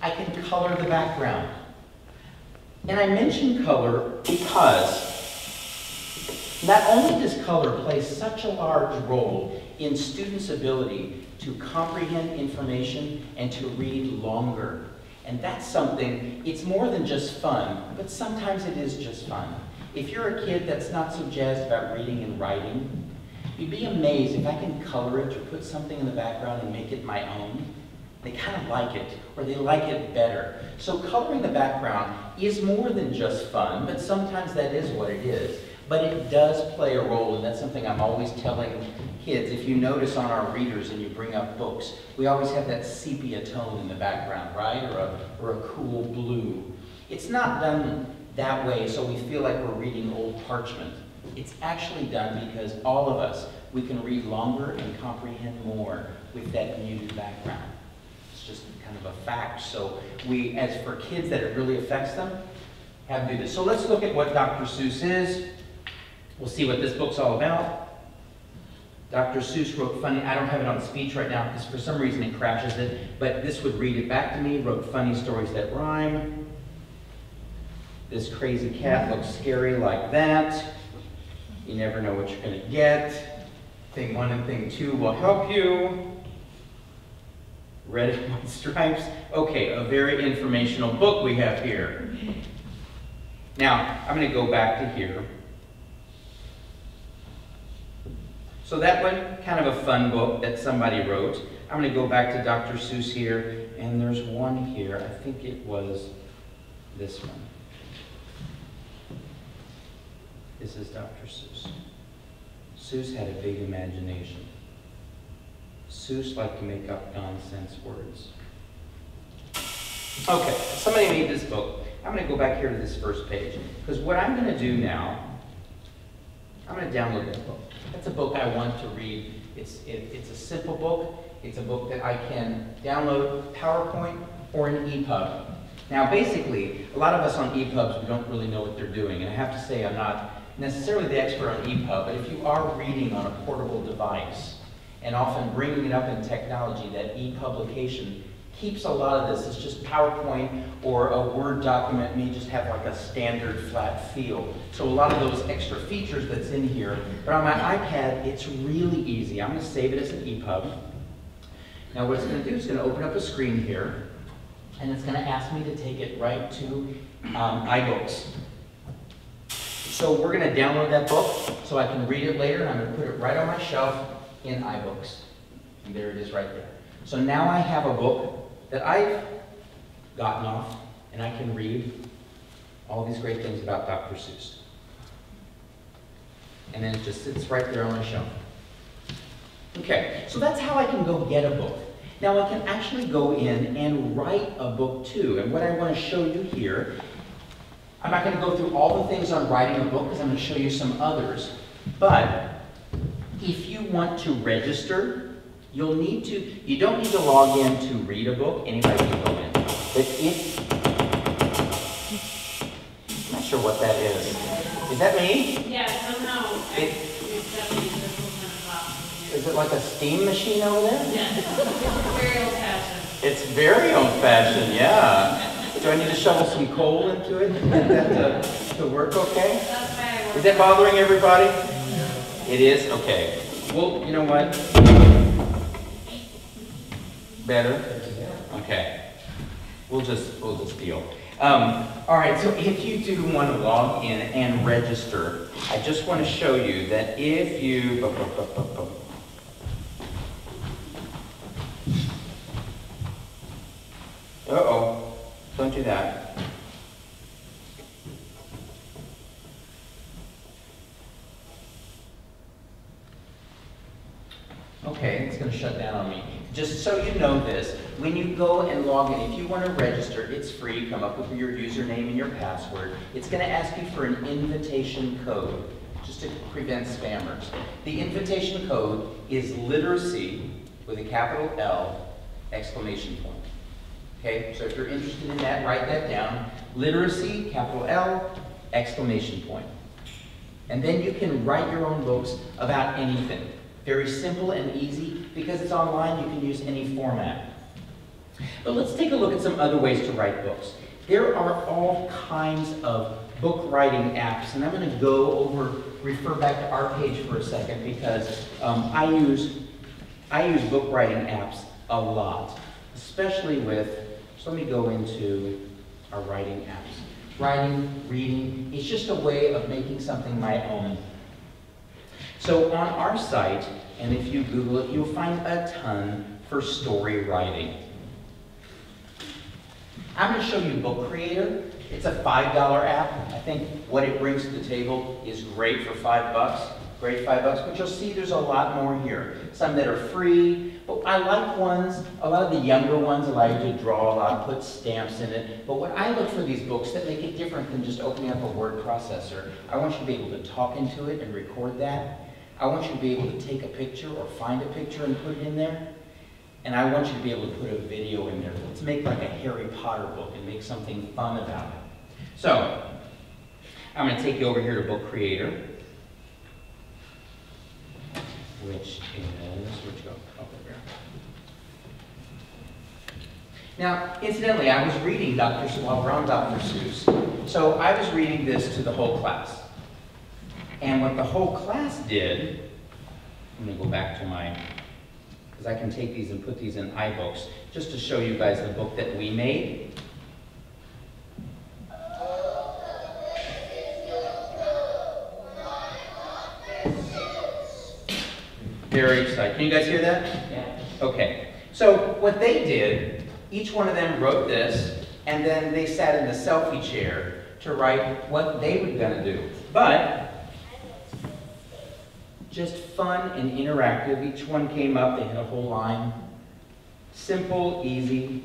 I can color the background. And I mention color because not only does color play such a large role in students' ability to comprehend information and to read longer. And that's something, it's more than just fun, but sometimes it is just fun. If you're a kid that's not so jazzed about reading and writing, you'd be amazed if I can color it or put something in the background and make it my own. They kind of like it, or they like it better. So coloring the background is more than just fun, but sometimes that is what it is. But it does play a role, and that's something I'm always telling kids. If you notice on our readers and you bring up books, we always have that sepia tone in the background, right? Or a cool blue. It's not done that way so we feel like we're reading old parchment. It's actually done because all of us, we can read longer and comprehend more with that muted background. It's just kind of a fact. So we, as for kids that it really affects them, have to do this. So let's look at what Dr. Seuss is. We'll see what this book's all about. Dr. Seuss wrote funny, I don't have it on speech right now because for some reason it crashes it, but this would read it back to me, wrote funny stories that rhyme. This crazy cat looks scary like that. You never know what you're going to get. Thing 1 and thing 2 will help you. Red and white stripes. Okay, a very informational book we have here. Now, I'm going to go back to here. So that one, kind of a fun book that somebody wrote. I'm going to go back to Dr. Seuss here, and there's one here. I think it was this one. This is Dr. Seuss. Seuss had a big imagination. Seuss liked to make up nonsense words. Okay, somebody made this book. I'm going to go back here to this first page, because what I'm going to do now, I'm going to download that book. That's a book I want to read. It's a simple book. It's a book that I can download PowerPoint or an EPUB. Now basically, a lot of us on EPUBs, we don't really know what they're doing. And I have to say I'm not necessarily the expert on EPUB, but if you are reading on a portable device, and often bringing it up in technology, that e-publication keeps a lot of this. It's just PowerPoint or a Word document may just have like a standard flat feel. So a lot of those extra features that's in here. But on my iPad, it's really easy. I'm going to save it as an EPUB. Now what it's going to do is it's going to open up a screen here, and it's going to ask me to take it right to iBooks. So we're going to download that book so I can read it later, and I'm going to put it right on my shelf in iBooks. And there it is right there. So now I have a book that I've gotten off, and I can read all these great things about Dr. Seuss. And then it just sits right there on my shelf. Okay, so that's how I can go get a book. Now I can actually go in and write a book too. And what I want to show you here, I'm not going to go through all the things on writing a book because I'm going to show you some others. But if you want to register, you don't need to log in to read a book. Anybody can go in. But I'm not sure what that is. Is that me? Yeah, somehow it's definitely this will kind of pop. is it like a steam machine over there? Yes, very old fashioned. It's very old-fashioned, yeah. Do I need to shovel some coal into it to get that to work okay? That's why I work. Is that bothering everybody? It is? Okay. Well, you know what? Better? Okay. We'll just deal. All right, so if you do want to log in and register, I just want to show you that if you... Uh-oh, don't do that. Okay, it's going to shut down on me. Just so you know this, when you go and log in, if you want to register, it's free. Come up with your username and your password. It's going to ask you for an invitation code, just to prevent spammers. The invitation code is literacy with a capital L, exclamation point. Okay, so if you're interested in that, write that down. Literacy, capital L, exclamation point. And then you can write your own books about anything. Very simple and easy. Because it's online, you can use any format. But let's take a look at some other ways to write books. There are all kinds of book writing apps, and I'm going to refer back to our page for a second because I use book writing apps a lot, especially with, so let me go into our writing apps. Writing, reading, it's just a way of making something my own. So on our site, and if you Google it, you'll find a ton for story writing. I'm going to show you Book Creator. It's a $5 app. I think what it brings to the table is great for $5. Great $5, but you'll see there's a lot more here. Some that are free, but I like ones, a lot of the younger ones allow you to draw a lot, put stamps in it. But what I look for these books that make it different than just opening up a word processor, I want you to be able to talk into it and record that. I want you to be able to take a picture or find a picture and put it in there. And I want you to be able to put a video in there. Let's make like a Harry Potter book and make something fun about it. So, I'm going to take you over here to Book Creator, which is, where'd you go? Oh, there. Now, incidentally, I was reading while we're on Dr. Seuss. So I was reading this to the whole class. And what the whole class did, I'm going to go back to because I can take these and put these in iBooks, just to show you guys the book that we made. Very excited. Can you guys hear that? Yeah. Okay. So what they did, each one of them wrote this, and then they sat in the selfie chair to write what they were going to do. But just fun and interactive. Each one came up, they had a whole line. Simple, easy.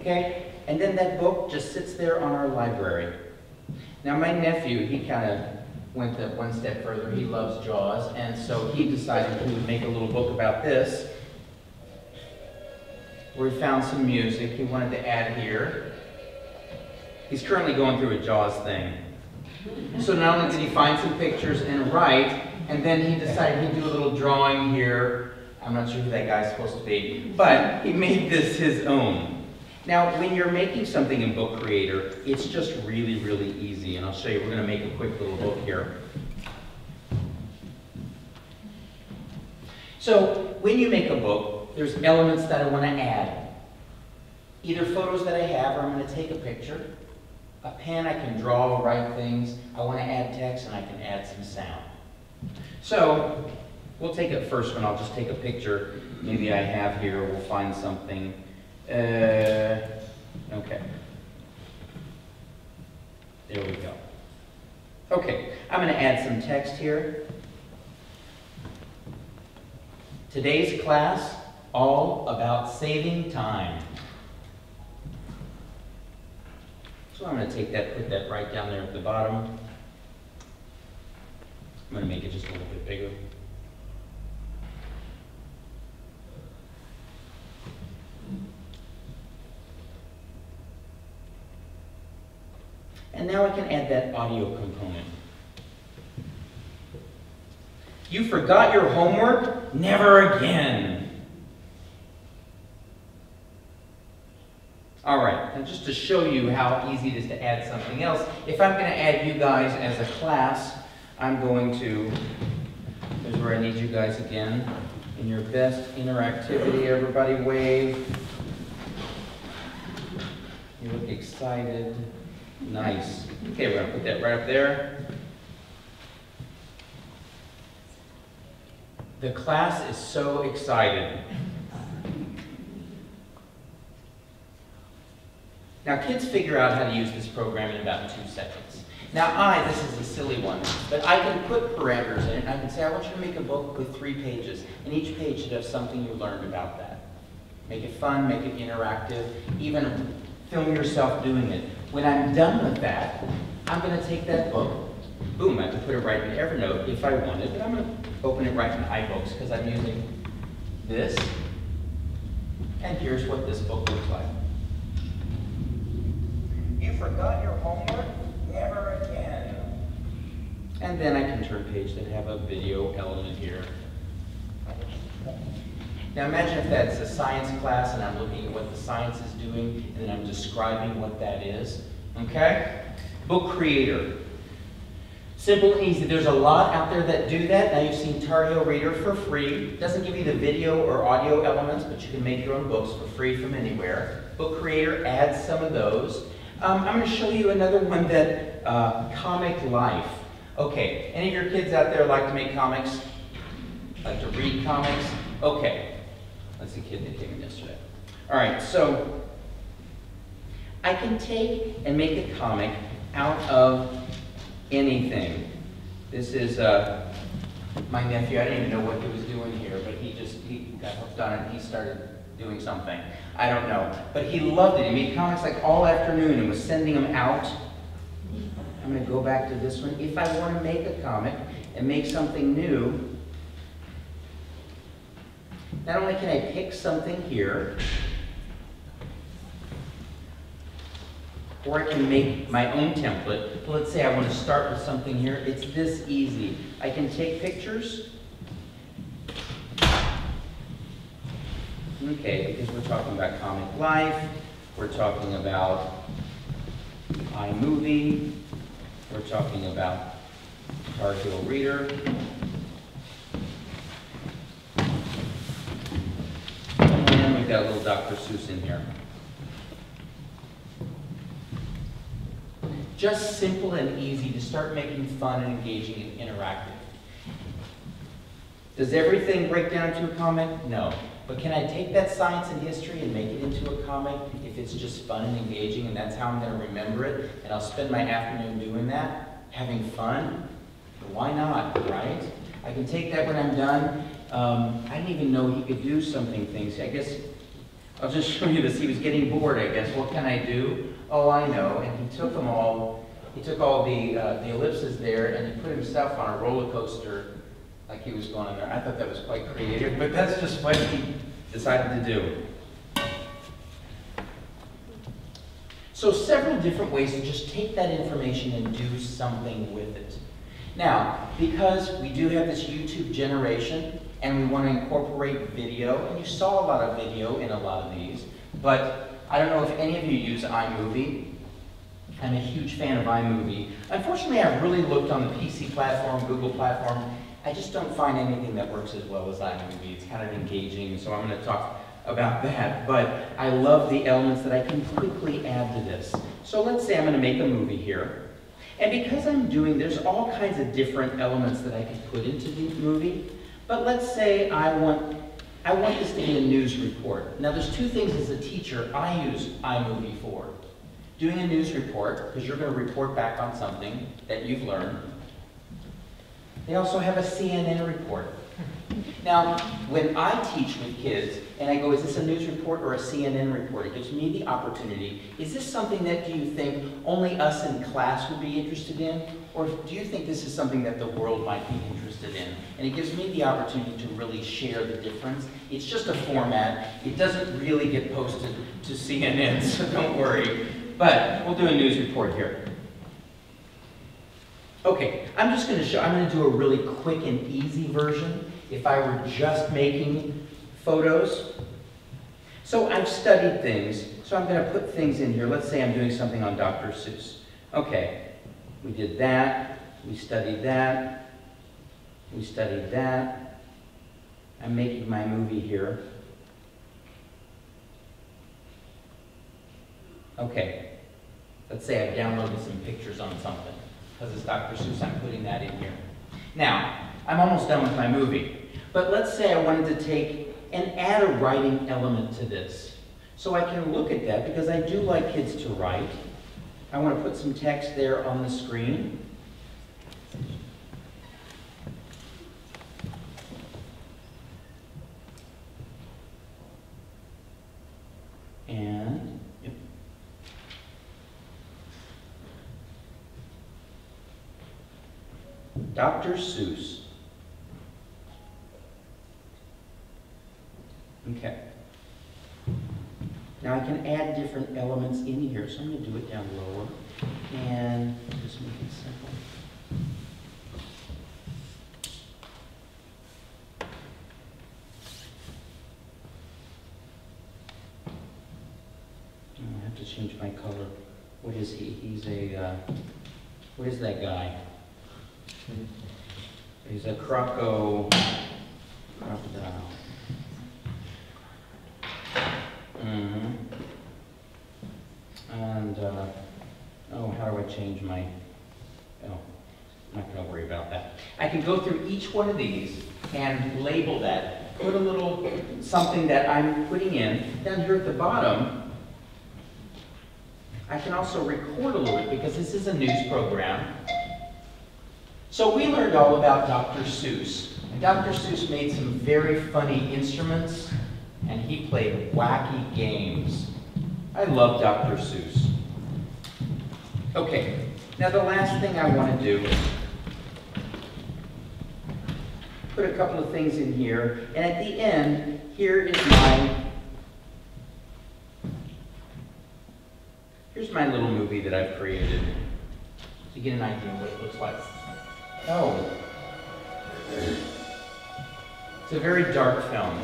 Okay? And then that book just sits there on our library. Now my nephew, he kind of went one step further. He loves Jaws, and so he decided he would make a little book about this, where he found some music he wanted to add here. He's currently going through a Jaws thing. So not only did he find some pictures and write, and then he decided he'd do a little drawing here. I'm not sure who that guy's supposed to be, but he made this his own. Now, when you're making something in Book Creator, it's just really, really easy, and I'll show you. We're going to make a quick little book here. So, when you make a book, there's elements that I want to add. Either photos that I have, or I'm going to take a picture. A pen, I can draw, write things. I want to add text, and I can add some sound. So, we'll take it first one. I'll just take a picture. Maybe I have here. We'll find something. Okay. There we go. Okay, I'm going to add some text here. Today's class, all about saving time. So I'm going to take that, put that right down there at the bottom. I'm going to make it just a little bit bigger. And now I can add that audio component. You forgot your homework? Never again. All right, and just to show you how easy it is to add something else, if I'm going to add you guys as a class, I'm going to, here's where I need you guys again. In your best interactivity, everybody wave. You look excited. Nice. Okay, we're going to put that right up there. The class is so excited. Now, kids figure out how to use this program in about 2 seconds. Now, this is a silly one, but I can put parameters in it, and I can say, I want you to make a book with 3 pages, and each page should have something you learned about that. Make it fun, make it interactive, even film yourself doing it. When I'm done with that, I'm going to take that book, boom, I can put it right in Evernote if I wanted, but I'm going to open it right in iBooks because I'm using this, and here's what this book looks like. You forgot your homework? Never again. And then I can turn page that have a video element here. Now imagine if that's a science class and I'm looking at what the science is doing and then I'm describing what that is. Okay? Book creator. Simple and easy. There's a lot out there that do that. Now you've seen Tar Heel Reader for free. It doesn't give you the video or audio elements, but you can make your own books for free from anywhere. Book creator adds some of those. I'm going to show you another one that, Comic Life. Okay, any of your kids out there like to make comics? Like to read comics? Okay, that's the kid that came in yesterday. All right, so I can take and make a comic out of anything. This is my nephew. I didn't even know what he was doing here, but he got hooked on it and he started doing something. I don't know. But he loved it. He made comics like all afternoon and was sending them out. I'm going to go back to this one. If I want to make a comic and make something new, not only can I pick something here, or I can make my own template. Let's say I want to start with something here. It's this easy. I can take pictures. Okay, because we're talking about Comic Life, we're talking about iMovie, we're talking about Tar Heel Reader. And we've got a little Dr. Seuss in here. Just simple and easy to start making fun and engaging and interactive. Does everything break down to a comic? No. But can I take that science and history and make it into a comic if it's just fun and engaging and that's how I'm going to remember it and I'll spend my afternoon doing that, having fun? Why not, right? I can take that when I'm done. I didn't even know he could do things. I guess I'll just show you this. He was getting bored, I guess. What can I do? Oh, I know. And he took them all. He took all the ellipses there and he put himself on a roller coaster like he was going on there. I thought that was quite creative, but that's just what he decided to do. So several different ways to just take that information and do something with it. Now, because we do have this YouTube generation and we want to incorporate video, and you saw a lot of video in a lot of these, but I don't know if any of you use iMovie. I'm a huge fan of iMovie. Unfortunately, I've really looked on the PC platform, Google platform. I just don't find anything that works as well as iMovie. It's kind of engaging, so I'm going to talk about that. But I love the elements that I can quickly add to this. So let's say I'm going to make a movie here. And because I'm doing, there's all kinds of different elements that I can put into the movie. But let's say I want this to be a news report. Now there's 2 things as a teacher I use iMovie for. Doing a news report, because you're going to report back on something that you've learned. They also have a CNN report. Now, when I teach with kids, and I go, is this a news report or a CNN report? It gives me the opportunity. Is this something that do you think only us in class would be interested in? Or do you think this is something that the world might be interested in? And it gives me the opportunity to really share the difference. It's just a format. It doesn't really get posted to CNN, so don't worry. But we'll do a news report here. Okay, I'm just going to show, I'm going to do a really quick and easy version if I were just making photos. So I've studied things, so I'm going to put things in here. Let's say I'm doing something on Dr. Seuss. Okay, we did that, we studied that, we studied that. I'm making my movie here. Okay, let's say I've downloaded some pictures on something. Because it's Dr. Seuss, I'm putting that in here. Now, I'm almost done with my movie. But let's say I wanted to take and add a writing element to this. So I can look at that because I do like kids to write. I want to put some text there on the screen. And yep. Dr. Seuss. Okay. Now I can add different elements in here, so I'm going to do it down lower and just make it simple. I have to change my color. What is he? He's a, what is that guy? He's a crocodile. And, oh, how do I change my, oh, I'm not going to worry about that. I can go through each one of these and label that. Put a little something that I'm putting in. Down here at the bottom, I can also record a little bit because this is a news program. So we learned all about Dr. Seuss. And Dr. Seuss made some very funny instruments, and he played wacky games. I love Dr. Seuss. Okay, now the last thing I want to do is put a couple of things in here, and at the end, here's my little movie that I've created to get an idea of what it looks like. Oh. It's a very dark film.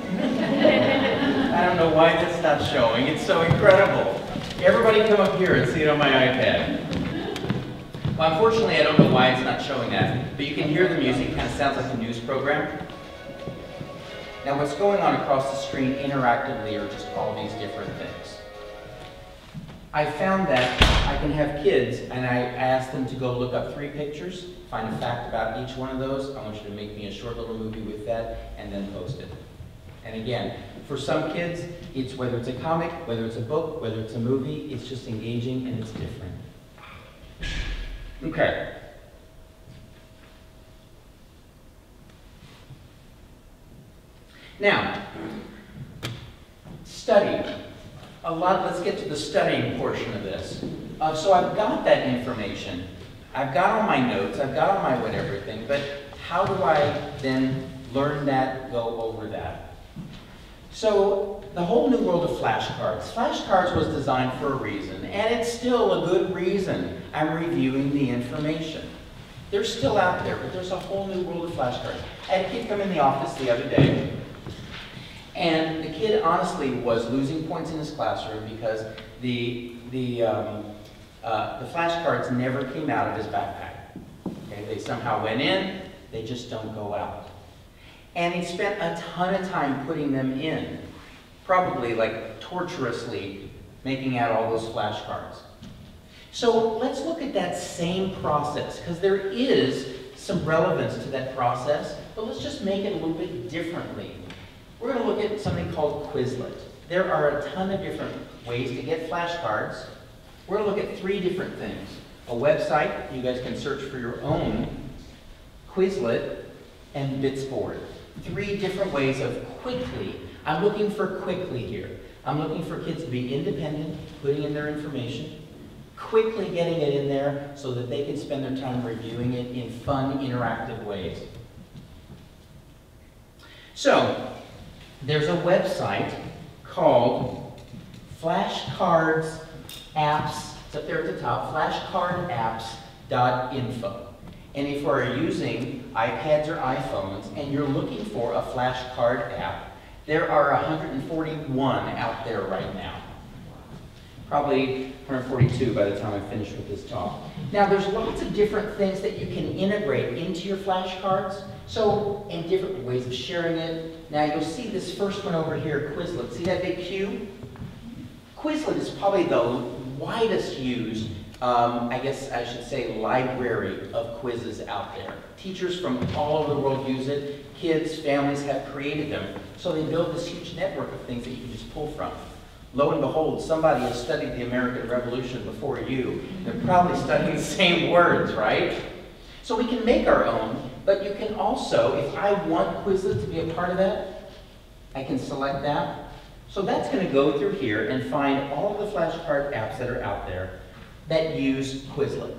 I don't know why that's not showing. It's so incredible. Everybody come up here and see it on my iPad. Well, unfortunately, I don't know why it's not showing that, but you can hear the music. It kind of sounds like a news program. Now, what's going on across the screen interactively are just all these different things. I found that I can have kids, and I ask them to go look up 3 pictures, find a fact about each one of those. I want you to make me a short little movie with that, and then post it. And again, for some kids, it's whether it's a comic, whether it's a book, whether it's a movie, it's just engaging and it's different. Okay. Now, study. Let's get to the studying portion of this. So I've got that information. I've got all my notes, I've got all my everything, but how do I then learn that, go over that? So the whole new world of flashcards. Flashcards was designed for a reason, and it's still a good reason. I'm reviewing the information. They're still out there, but there's a whole new world of flashcards. I had a kid come in the office the other day, and the kid honestly was losing points in his classroom because the flashcards never came out of his backpack. Okay, they somehow went in, they just don't go out. And he spent a ton of time putting them in, probably like torturously making out all those flashcards. So let's look at that same process, because there is some relevance to that process, but let's just make it a little bit differently. We're going to look at something called Quizlet. There are a ton of different ways to get flashcards. We're going to look at 3 different things. A website, you guys can search for your own, Quizlet, and Bitsboard. 3 different ways of quickly. I'm looking for quickly here. I'm looking for kids to be independent, putting in their information, quickly getting it in there so that they can spend their time reviewing it in fun, interactive ways. So, there's a website called Flashcards Apps. It's up there at the top, flashcardapps.info. And if you are using iPads or iPhones and you're looking for a flashcard app, there are 141 out there right now. Probably 142 by the time I finish with this talk. Now there's lots of different things that you can integrate into your flashcards. So, and different ways of sharing it. Now you'll see this first one over here, Quizlet. See that big Q? Quizlet is probably the widest used, I guess I should say, library of quizzes out there. Teachers from all over the world use it. Kids, families have created them. So they build this huge network of things that you can just pull from. Lo and behold, somebody has studied the American Revolution before you. They're probably studying the same words, right? So we can make our own, but you can also, if I want Quizlet to be a part of that, I can select that. So that's going to go through here and find all the flashcard apps that are out there that use Quizlet.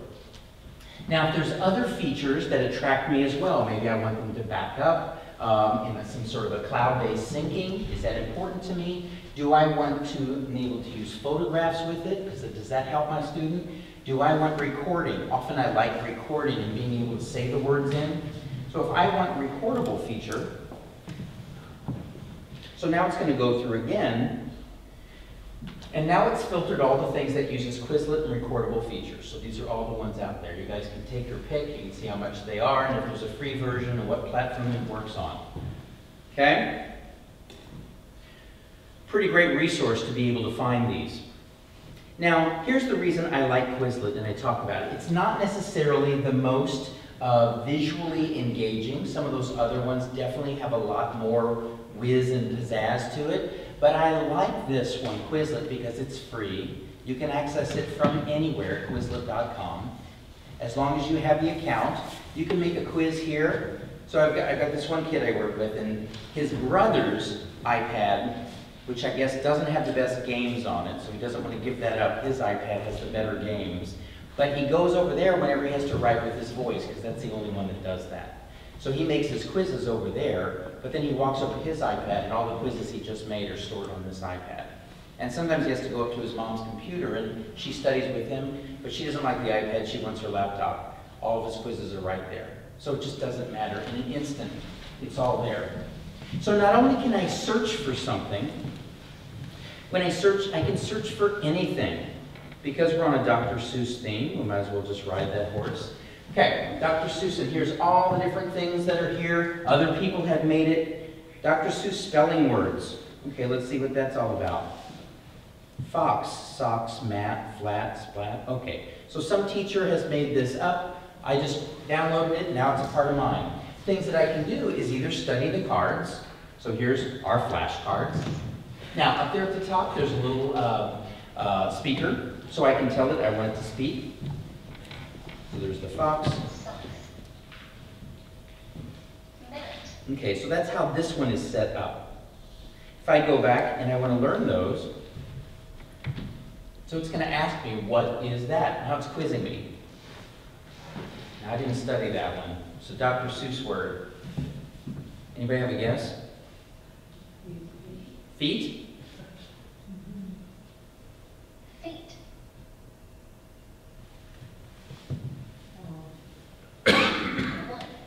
Now, if there's other features that attract me as well, maybe I want them to back up in some sort of a cloud-based syncing. Is that important to me? Do I want to be able to use photographs with it? Because does that help my student? Do I want recording? Often I like recording and being able to say the words in. So if I want recordable feature, so now it's going to go through again, and now it's filtered all the things that uses Quizlet and recordable features. So these are all the ones out there. You guys can take your pick, you can see how much they are, and if there's a free version and what platform it works on. Okay? Pretty great resource to be able to find these. Now, here's the reason I like Quizlet and I talk about it. It's not necessarily the most visually engaging. Some of those other ones definitely have a lot more whiz and pizzazz to it. But I like this one, Quizlet, because it's free. You can access it from anywhere at Quizlet.com. As long as you have the account, you can make a quiz here. So I've got this one kid I work with, and his brother's iPad, which I guess doesn't have the best games on it, so he doesn't want to give that up. His iPad has the better games. But he goes over there whenever he has to write with his voice, because that's the only one that does that. So he makes his quizzes over there, but then he walks over to his iPad, and all the quizzes he just made are stored on this iPad. And sometimes he has to go up to his mom's computer, and she studies with him, but she doesn't like the iPad, she wants her laptop. All of his quizzes are right there. So it just doesn't matter. In an instant, it's all there. So not only can I search for something, when I search, I can search for anything. Because we're on a Dr. Seuss theme, we might as well just ride that horse. Okay, Dr. Seuss, and here's all the different things that are here. Other people have made it. Dr. Seuss spelling words. Okay, let's see what that's all about. Fox, socks, mat, flat, splat. Okay, so some teacher has made this up. I just downloaded it, now it's a part of mine. Things that I can do is either study the cards. So here's our flashcards. Now, up there at the top, there's a little speaker, so I can tell it I want it to speak. So there's the fox. Okay, so that's how this one is set up. If I go back and I want to learn those, so it's going to ask me, what is that? Now it's quizzing me. Now, I didn't study that one. So Dr. Seuss word. Anybody have a guess? Feet?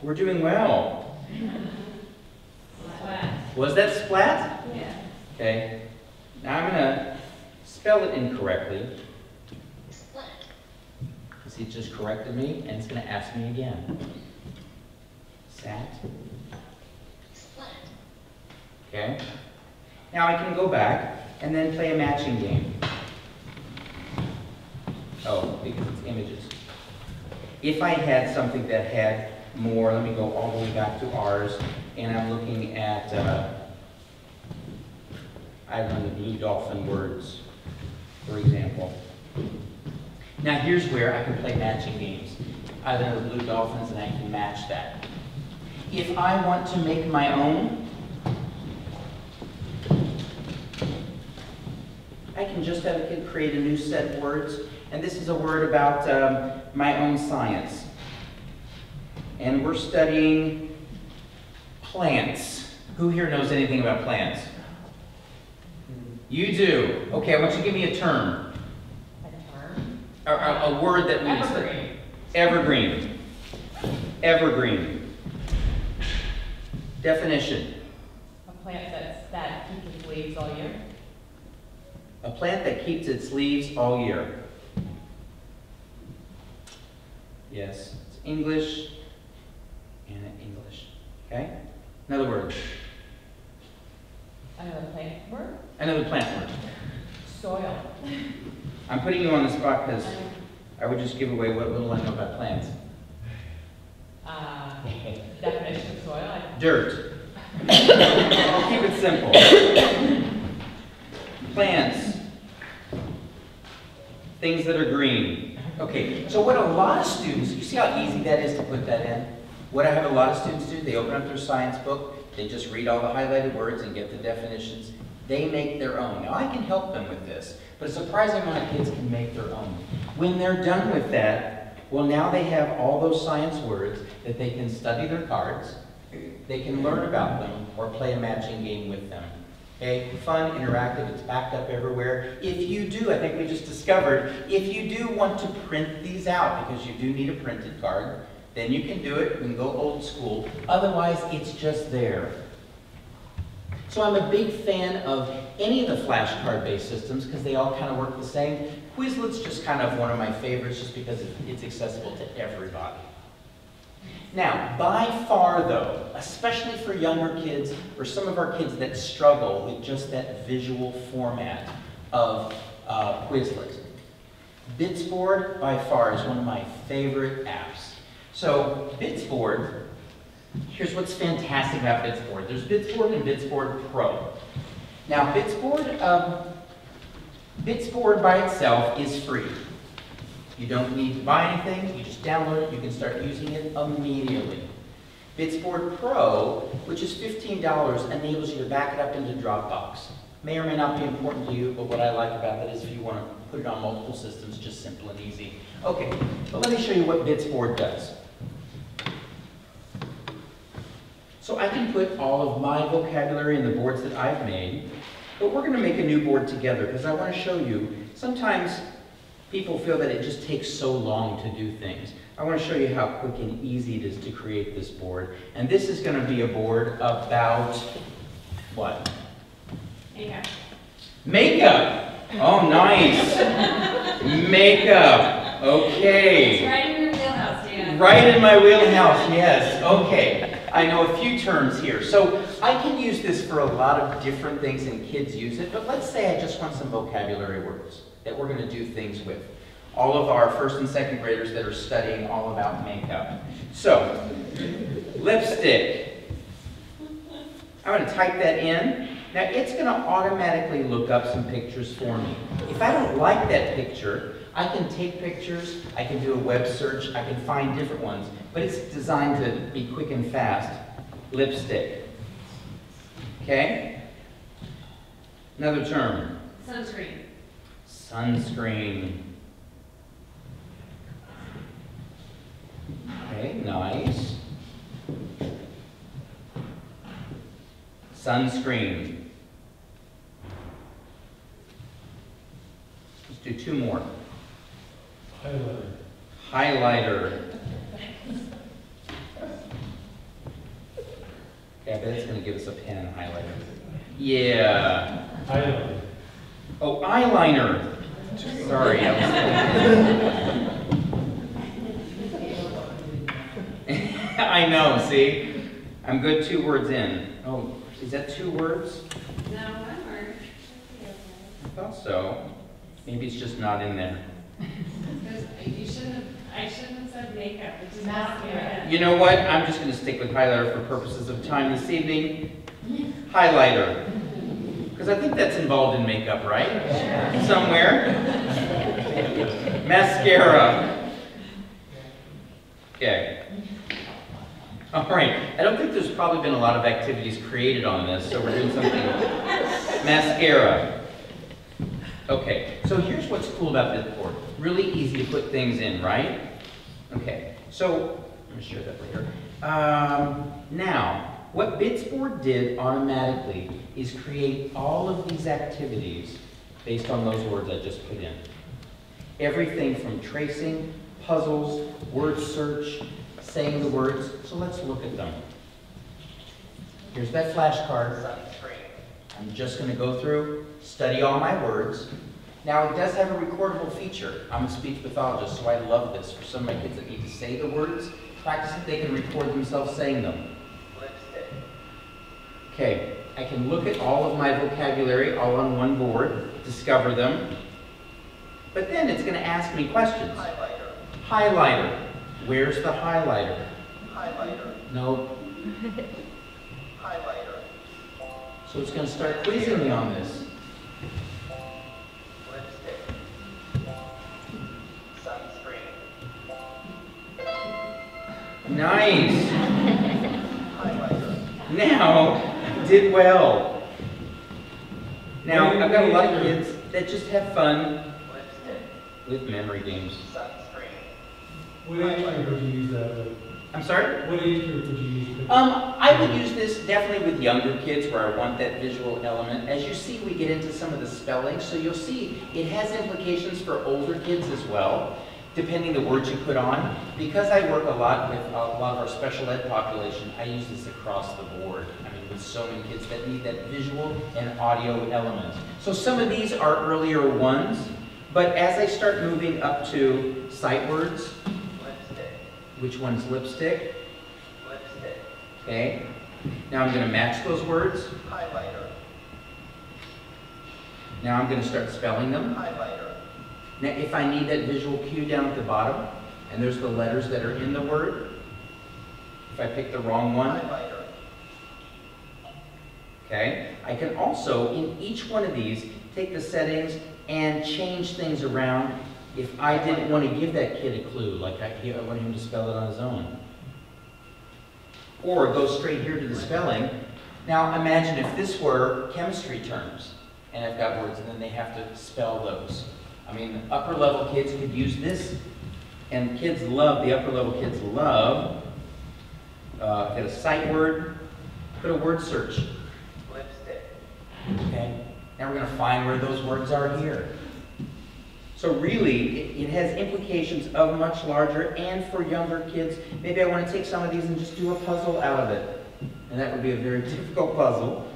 We're doing well. Splat. Was that splat? Yeah. Okay. Now I'm going to spell it incorrectly. Because he just corrected me, and it's going to ask me again. Sat. Okay. Now I can go back and then play a matching game. Oh, because it's images. If I had something that had more, let me go all the way back to ours, and I'm looking at, I don't know, the blue dolphin words, for example. Now here's where I can play matching games. I know the blue dolphins, and I can match that. If I want to make my own, I can just have a kid create a new set of words, and this is a word about my own science. And we're studying plants. Who here knows anything about plants? You do. Okay, I want you to give me a term. Like a term? A word that means Evergreen. evergreen. Evergreen. Definition. A plant that keeps its leaves all year. A plant that keeps its leaves all year. Yes, it's English and English. Okay? Another word. Another plant word? Another plant word. Soil. I'm putting you on the spot because I would just give away what little I know about plants. Definition of soil. Dirt. I'll keep it simple. Plants. Things that are green. Okay, so what a lot of students, you see how easy that is to put that in? What I have a lot of students do, they open up their science book, they just read all the highlighted words and get the definitions. They make their own. Now I can help them with this, but a surprising amount of kids can make their own. When they're done with that, well, now they have all those science words that they can study their cards, they can learn about them, or play a matching game with them. Okay, fun, interactive, it's backed up everywhere. If you do, I think we just discovered, if you do want to print these out, because you do need a printed card, then you can do it, you can go old school. Otherwise, it's just there. So I'm a big fan of any of the flashcard-based systems because they all kind of work the same. Quizlet's just kind of one of my favorites just because it's accessible to everybody. Now, by far though, especially for younger kids or some of our kids that struggle with just that visual format of Quizlet, Bitsboard by far is one of my favorite apps. So Bitsboard, here's what's fantastic about Bitsboard. There's Bitsboard and Bitsboard Pro. Now Bitsboard by itself is free. You don't need to buy anything, you just download it, you can start using it immediately. Bitsboard Pro, which is $15, enables you to back it up into Dropbox. May or may not be important to you, but what I like about that is if you want to put it on multiple systems, just simple and easy. Okay, but let me show you what Bitsboard does. So I can put all of my vocabulary in the boards that I've made, but we're going to make a new board together because I want to show you, sometimes people feel that it just takes so long to do things. I want to show you how quick and easy it is to create this board. And this is going to be a board about what? Makeup. Makeup! Oh, nice! Makeup! Okay. It's right in your wheelhouse, Dan. Right in my wheelhouse, yes. Okay. I know a few terms here. So I can use this for a lot of different things and kids use it, but let's say I just want some vocabulary words that we're going to do things with. All of our first and second graders that are studying all about makeup. So, lipstick. I'm going to type that in. Now it's going to automatically look up some pictures for me. If I don't like that picture, I can take pictures, I can do a web search, I can find different ones, but it's designed to be quick and fast. Lipstick. Okay? Another term. Sunscreen. Sunscreen. Okay, nice. Sunscreen. Let's do two more. Highlighter. Highlighter. Yeah, I bet it's going to give us a pen highlighter. Yeah. Highlighter. Oh, eyeliner. Sorry. I know, see? I'm good 2 words in. Oh, is that 2 words? No, one word. I thought so. Maybe it's just not in there. I shouldn't have said makeup, which is mascara. You know what? I'm just going to stick with highlighter for purposes of time this evening. Highlighter. Because I think that's involved in makeup, right? Somewhere. Mascara. Okay. All right. I don't think there's probably been a lot of activities created on this, so we're doing something. Mascara. Okay. So here's what's cool about this board. Really easy to put things in, right? Okay. So, let me share that later. Now, what Bitsboard did automatically is create all of these activities based on those words I just put in. Everything from tracing, puzzles, word search, saying the words, so let's look at them. Here's that flashcard. I'm just going to go through, study all my words. Now, it does have a recordable feature. I'm a speech pathologist, so I love this. For some of my kids that need to say the words, practice if they can record themselves saying them. Okay, I can look at all of my vocabulary all on one board, discover them, but then it's going to ask me questions. Highlighter. Where's the highlighter? No. So it's going to start quizzing me on this. Nice. Now, did well. Now, I've got a lot of kids that just have fun with memory games. What age group would you use that with? I'm sorry? What age group would you use it? I would use this definitely with younger kids where I want that visual element. As you see, we get into some of the spelling, so you'll see it has implications for older kids as well, depending the words you put on. Because I work a lot with a lot of our special ed population, I use this across the board. I mean, with so many kids that need that visual and audio element. So some of these are earlier ones, but as I start moving up to sight words, which one's lipstick? Okay. Now I'm going to match those words. Now I'm going to start spelling them. Now if I need that visual cue down at the bottom, and there's the letters that are in the word, if I pick the wrong one, okay, I can also, in each one of these, take the settings and change things around if I didn't want to give that kid a clue, like I wanted him to spell it on his own. Or go straight here to the spelling. Now imagine if this were chemistry terms, and I've got words, and then they have to spell those. I mean, upper level kids could use this, and kids love, the upper level kids love, get a sight word, put a word search. Okay, now we're going to find where those words are here. So really, it has implications of much larger, and for younger kids, maybe I want to take some of these and just do a puzzle out of it. And that would be a very difficult puzzle.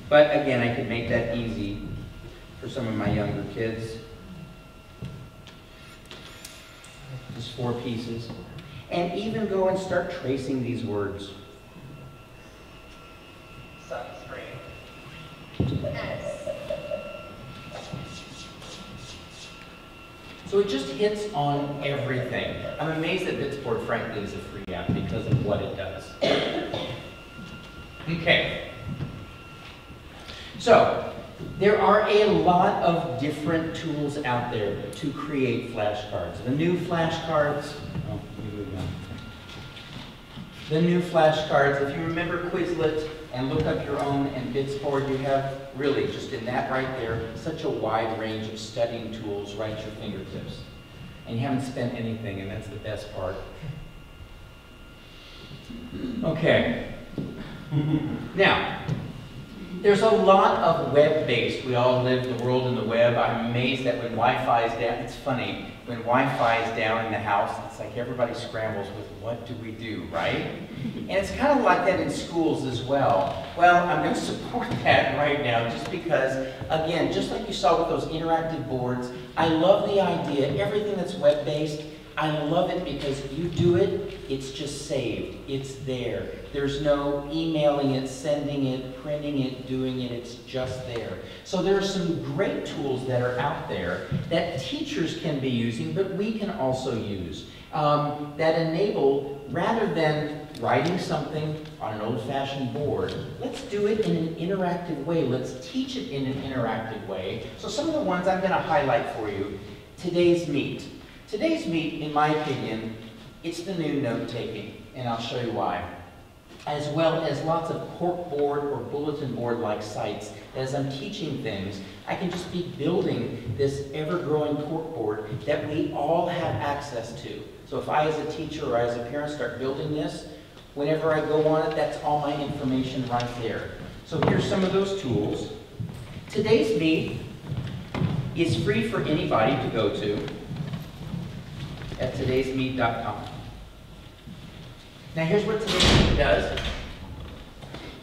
But again, I could make that easy for some of my younger kids. Just 4 pieces. And even go and start tracing these words. So it just hits on everything. I'm amazed that Whiteboards, frankly, is a free app because of what it does. Okay. So, there are a lot of different tools out there to create flashcards. The new flashcards, oh, here we go. The new flashcards, if you remember Quizlet and look up your own and Whiteboards, you have really, just in that right there, such a wide range of studying tools right at your fingertips. And you haven't spent anything, and that's the best part. Okay. Now, there's a lot of web-based. We all live the world in the web. I'm amazed that when Wi-Fi is down, it's funny, when Wi-Fi is down in the house, it's like everybody scrambles with what do we do, right? And it's kind of like that in schools as well. Well, I'm going to support that right now just because, again, just like you saw with those interactive boards, I love the idea, everything that's web-based, I love it because you do it, it's just saved. It's there. There's no emailing it, sending it, printing it, doing it. It's just there. So there are some great tools that are out there that teachers can be using, but we can also use that enable, rather than writing something on an old-fashioned board, let's do it in an interactive way. Let's teach it in an interactive way. So some of the ones I'm going to highlight for you. Today's Meet. Today's Meet, in my opinion, it's the new note-taking, and I'll show you why. As well as lots of corkboard or bulletin board-like sites. As I'm teaching things, I can just be building this ever-growing corkboard that we all have access to. So if I, as a teacher or as a parent, start building this, whenever I go on it, that's all my information right there. So here's some of those tools. Today's Meet is free for anybody to go to at todaysmeet.com. Now here's what today's meet does.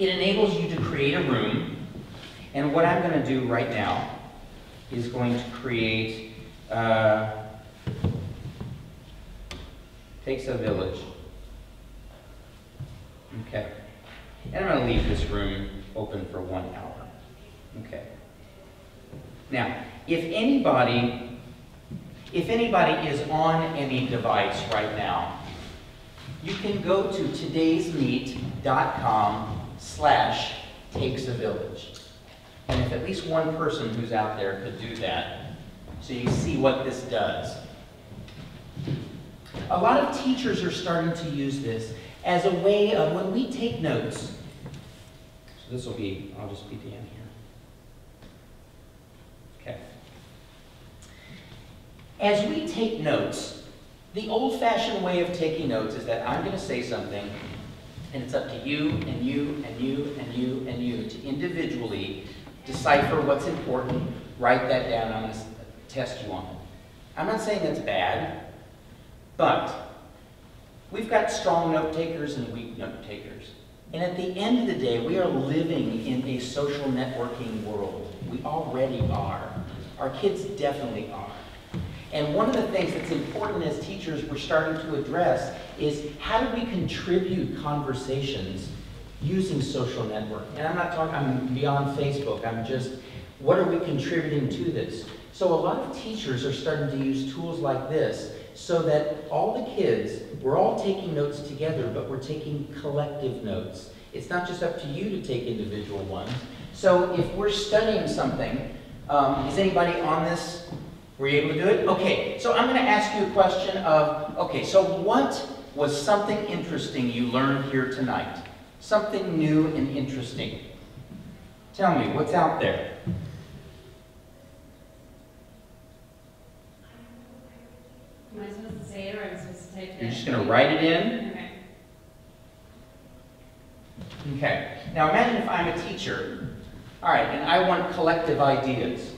It enables you to create a room, and what I'm going to do right now is going to create, takes a village. Okay. And I'm going to leave this room open for 1 hour. Okay. Now, if anybody is on any device right now, you can go to todaysmeet.com/takesavillage. And if at least one person who's out there could do that, so you see what this does. A lot of teachers are starting to use this as a way of when we take notes. So this will be, I'll just be down here. Okay. As we take notes, the old-fashioned way of taking notes is that I'm going to say something, and it's up to you and you and you and you and you to individually decipher what's important, write that down on a test you on it. I'm not saying that's bad, but we've got strong note takers and weak note takers. And at the end of the day, we are living in a social networking world. We already are. Our kids definitely are. And one of the things that's important as teachers we're starting to address is how do we contribute conversations using social networking? And I'm not talking, I'm beyond Facebook, I'm just, what are we contributing to this? So a lot of teachers are starting to use tools like this so that all the kids, we're all taking notes together, but we're taking collective notes. It's not just up to you to take individual ones. So if we're studying something, is anybody on this? Were you able to do it? Okay, so I'm going to ask you a question of, okay, so what was something interesting you learned here tonight? Something new and interesting. Tell me, what's out there? Am I supposed to say it or am I supposed to type it? You're just going to write it in? Okay. Okay. Now imagine if I'm a teacher, all right, and I want collective ideas.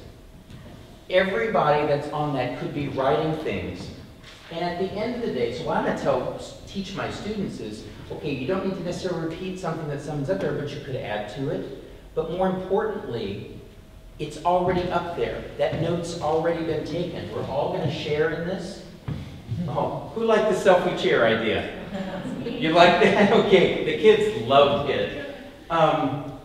Everybody that's on that could be writing things. And at the end of the day, so what I'm going to teach my students is, okay, you don't need to necessarily repeat something that someone's up there, but you could add to it. But more importantly, it's already up there. That note's already been taken. We're all going to share in this. Oh, who liked the selfie chair idea? You like that? Okay, the kids loved it.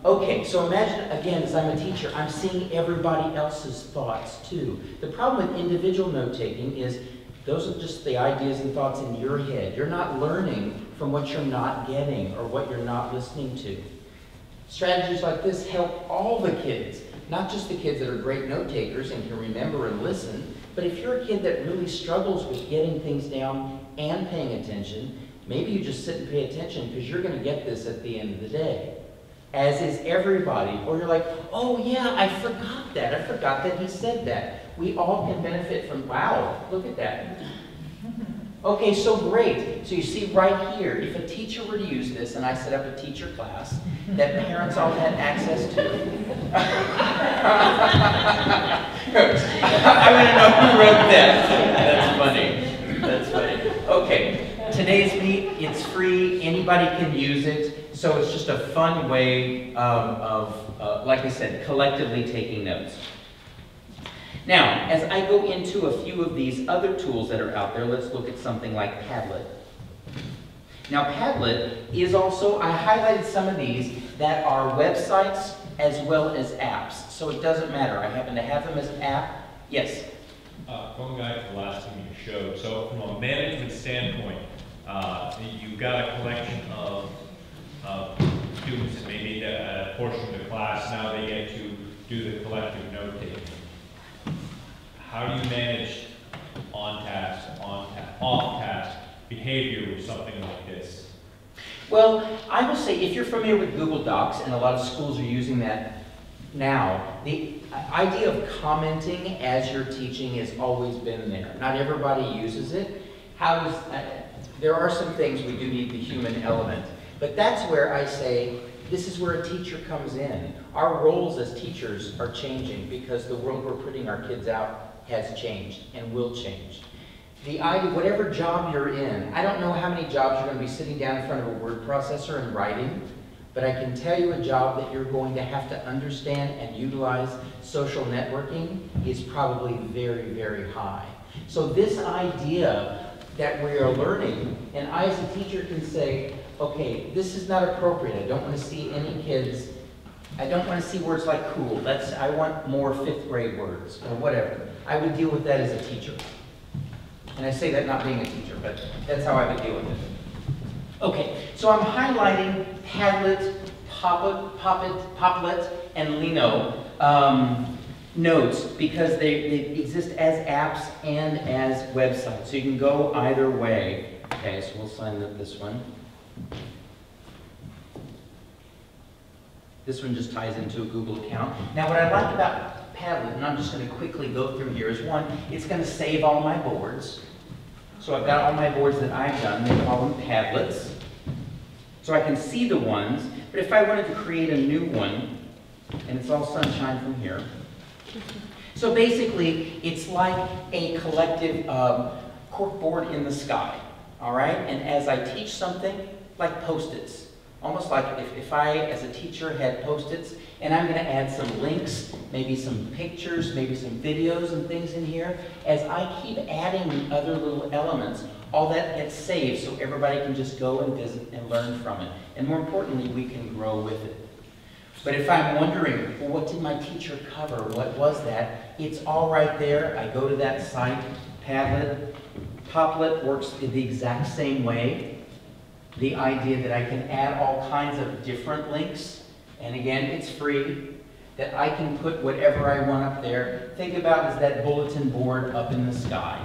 Okay, so imagine, again, as I'm a teacher, I'm seeing everybody else's thoughts too. The problem with individual note-taking is those are just the ideas and thoughts in your head. You're not learning from what you're not getting or what you're not listening to. Strategies like this help all the kids, not just the kids that are great note-takers and can remember and listen, but if you're a kid that really struggles with getting things down and paying attention, maybe you just sit and pay attention because you're going to get this at the end of the day. As is everybody. Or you're like, oh yeah, I forgot that. I forgot that he said that. We all can benefit from, wow, look at that. Okay, so great. So you see right here, if a teacher were to use this, and I set up a teacher class that parents all had access to. I want to know who wrote that. That's funny. That's funny. Okay, today's meet, it's free. Anybody can use it. So it's just a fun way of like I said, collectively taking notes. Now, as I go into a few of these other tools that are out there, let's look at something like Padlet. Now, Padlet is also, I highlighted some of these that are websites as well as apps. So it doesn't matter. I happen to have them as an app. Yes? Going back to the last thing you showed, so from a management standpoint, you've got a collection of students that may need a portion of the class. Now they get to do the collective note-taking. How do you manage on-task, off-task behavior with something like this? Well, I will say if you're familiar with Google Docs, and a lot of schools are using that now, the idea of commenting as you're teaching has always been there. Not everybody uses it. There are some things we do need the human element. But that's where I say, this is where a teacher comes in. Our roles as teachers are changing because the world we're putting our kids out has changed and will change. whatever job you're in, I don't know how many jobs you're going to be sitting down in front of a word processor and writing, but I can tell you a job that you're going to have to understand and utilize social networking is probably very, very high. So this idea that we are learning, and I as a teacher can say, okay, this is not appropriate. I don't want to see any kids, I don't want to see words like cool. I want more 5th grade words or whatever. I would deal with that as a teacher. And I say that not being a teacher, but that's how I would deal with it. Okay, so I'm highlighting Padlet, Poplet, and Lino notes because they exist as apps and as websites. So you can go either way. Okay, so we'll sign up this one. This one just ties into a Google account. Now what I like about Padlet, and I'm just going to quickly go through here, is one, it's going to save all my boards. So I've got all my boards that I've done, they call them Padlets. So I can see the ones, but if I wanted to create a new one, and it's all sunshine from here. So basically, it's like a collective corkboard in the sky, all right? And as I teach something, like Post-its, almost like if I, as a teacher, had Post-its, and I'm going to add some links, maybe some pictures, maybe some videos and things in here. As I keep adding other little elements, all that gets saved so everybody can just go and visit and learn from it. And more importantly, we can grow with it. But if I'm wondering, well, what did my teacher cover? What was that? It's all right there. I go to that site, Padlet. Poplet works the exact same way. The idea that I can add all kinds of different links, and again, it's free, that I can put whatever I want up there. Think about as that bulletin board up in the sky.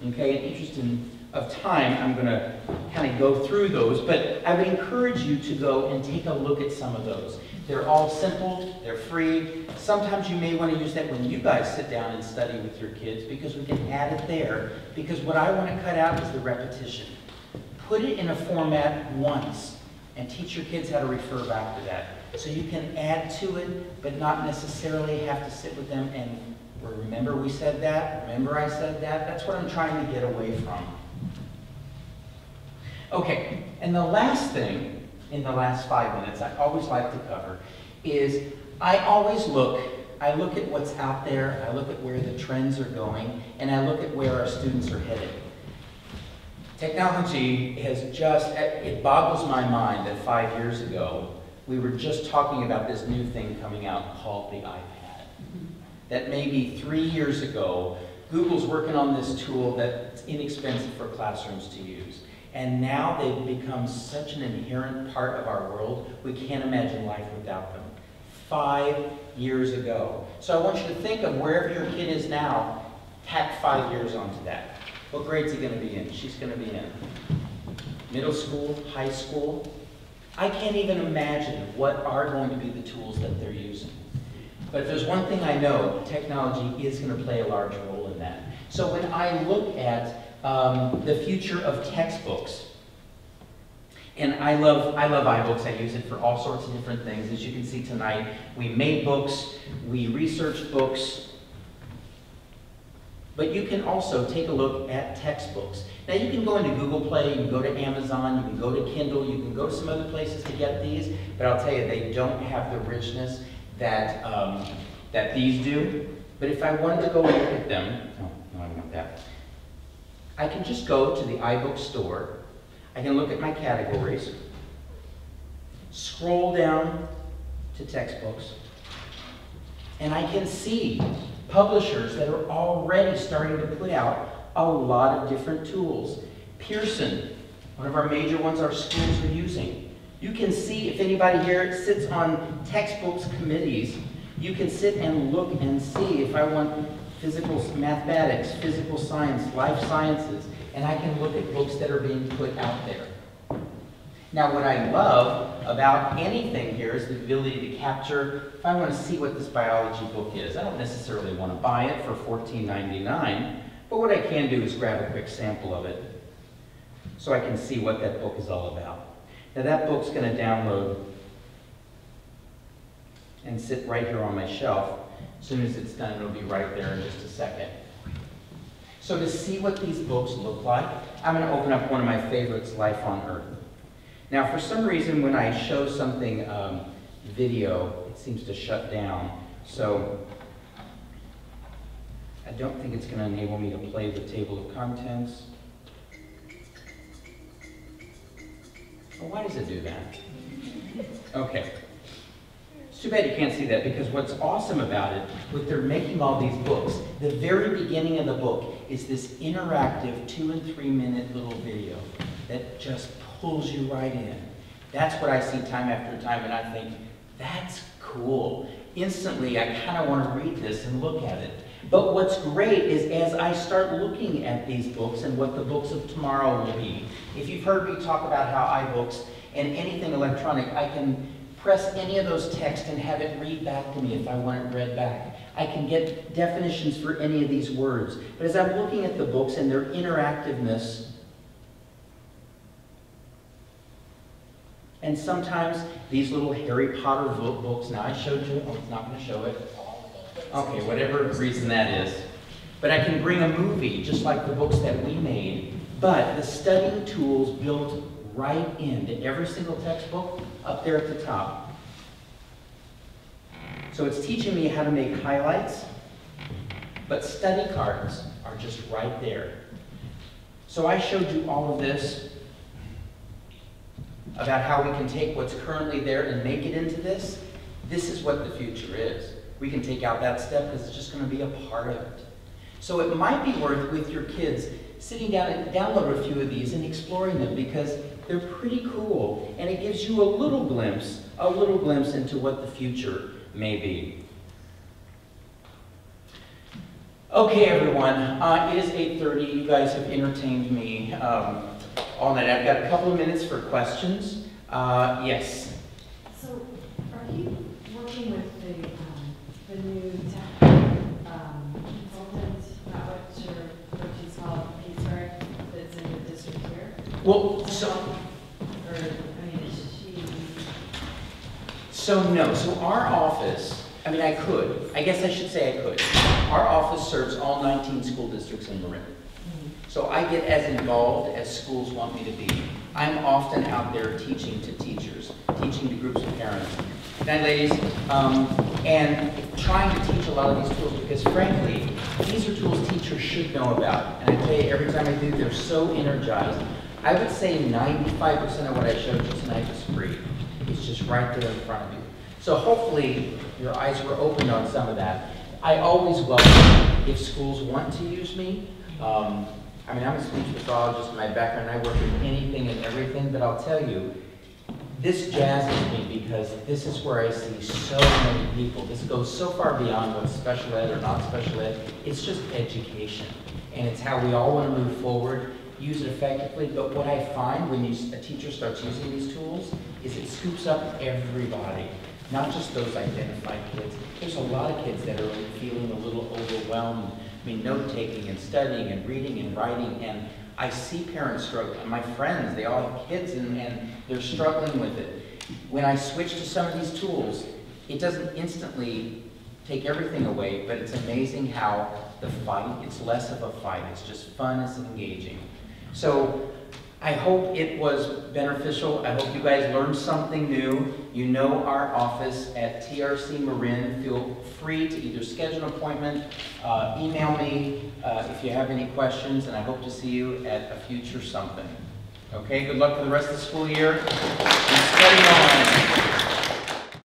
Okay, in interest of time, I'm going to kind of go through those, but I would encourage you to go and take a look at some of those. They're all simple, they're free. Sometimes you may want to use that when you guys sit down and study with your kids because we can add it there, because what I want to cut out is the repetition. Put it in a format once and teach your kids how to refer back to that. So you can add to it, but not necessarily have to sit with them and remember we said that, remember I said that. That's what I'm trying to get away from. Okay, and the last thing, in the last 5 minutes, I always like to cover, is I look at what's out there, I look at where the trends are going, and I look at where our students are headed. Technology has it boggles my mind that 5 years ago, we were just talking about this new thing coming out called the iPad. That maybe 3 years ago, Google's working on this tool that's inexpensive for classrooms to use. And now they've become such an inherent part of our world, we can't imagine life without them. 5 years ago. So I want you to think of wherever your kid is now, tack 5 years onto that. What grade's he going to be in? She's going to be in middle school, high school. I can't even imagine what are going to be the tools that they're using. But if there's one thing I know, technology is going to play a large role in that. So when I look at the future of textbooks, and I love iBooks. I use it for all sorts of different things. As you can see tonight, we made books, we researched books, but you can also take a look at textbooks. Now you can go into Google Play, you can go to Amazon, you can go to Kindle, you can go to some other places to get these, but I'll tell you, they don't have the richness that, that these do. But if I wanted to go look at them, no, I don't want that. I can just go to the iBook store, I can look at my categories, scroll down to textbooks, and I can see publishers that are already starting to put out a lot of different tools. Pearson, one of our major ones our schools are using. You can see if anybody here sits on textbooks committees, you can sit and look and see if I want physical mathematics, physical science, life sciences, and I can look at books that are being put out there. Now what I love about anything here is the ability to capture, if I want to see what this biology book is, I don't necessarily want to buy it for $14.99, but what I can do is grab a quick sample of it so I can see what that book is all about. Now that book's going to download and sit right here on my shelf. As soon as it's done, it'll be right there in just a second. So to see what these books look like, I'm going to open up one of my favorites, Life on Earth. Now, for some reason, when I show something video, it seems to shut down. So I don't think it's going to enable me to play the table of contents. Well, why does it do that? Okay. It's too bad you can't see that, because what's awesome about it, what they're making all these books, the very beginning of the book is this interactive 2 and 3 minute little video that just pulls you right in. That's what I see time after time, and I think, that's cool. Instantly, I kind of want to read this and look at it. But what's great is as I start looking at these books and what the books of tomorrow will be, if you've heard me talk about how iBooks and anything electronic, I can press any of those texts and have it read back to me if I want it read back. I can get definitions for any of these words. But as I'm looking at the books and their interactiveness, and sometimes these little Harry Potter books, now I showed you, oh, it's not going to show it. Okay, whatever reason that is. But I can bring a movie, just like the books that we made, but the studying tools built right into every single textbook up there at the top. So it's teaching me how to make highlights, but study cards are just right there. So I showed you all of this about how we can take what's currently there and make it into this. This is what the future is. We can take out that step because it's just going to be a part of it. So it might be worth, with your kids, sitting down and download a few of these and exploring them, because they're pretty cool, and it gives you a little glimpse into what the future may be. Okay, everyone, it is 8:30. You guys have entertained me all night. I've got a couple of minutes for questions. Yes? So, are you working with the new tech consultant, not what she's called, Pittsburgh, that's in the district here? Well, so... Or, I mean, is she... So no, so our office, I mean, I guess I should say I could. Our office serves all 19 school districts in Marin. So I get as involved as schools want me to be. I'm often out there teaching to teachers, teaching to groups of parents. Good night, ladies. And trying to teach a lot of these tools, because frankly, these are tools teachers should know about. And I tell you, every time I do, they're so energized. I would say 95% of what I showed you tonight is free. It's just right there in front of you. So hopefully your eyes were opened on some of that. I always welcome if schools want to use me. I mean, I'm a speech pathologist in my background. I work with anything and everything, but I'll tell you, this jazzes me because this is where I see so many people. This goes so far beyond what's special ed or not special ed. It's just education, and it's how we all want to move forward, use it effectively. But what I find when a teacher starts using these tools is it scoops up everybody, not just those identified kids. There's a lot of kids that are feeling a little overwhelmed. I mean, note-taking and studying and reading and writing, and I see parents struggle. My friends, they all have kids and they're struggling with it. When I switch to some of these tools, it doesn't instantly take everything away, but it's amazing how the fight, it's less of a fight. It's just fun, it's engaging. So I hope it was beneficial. I hope you guys learned something new. You know our office at TRC Marin. Feel free to either schedule an appointment, email me if you have any questions, and I hope to see you at a future something. Okay, good luck for the rest of the school year. And study on.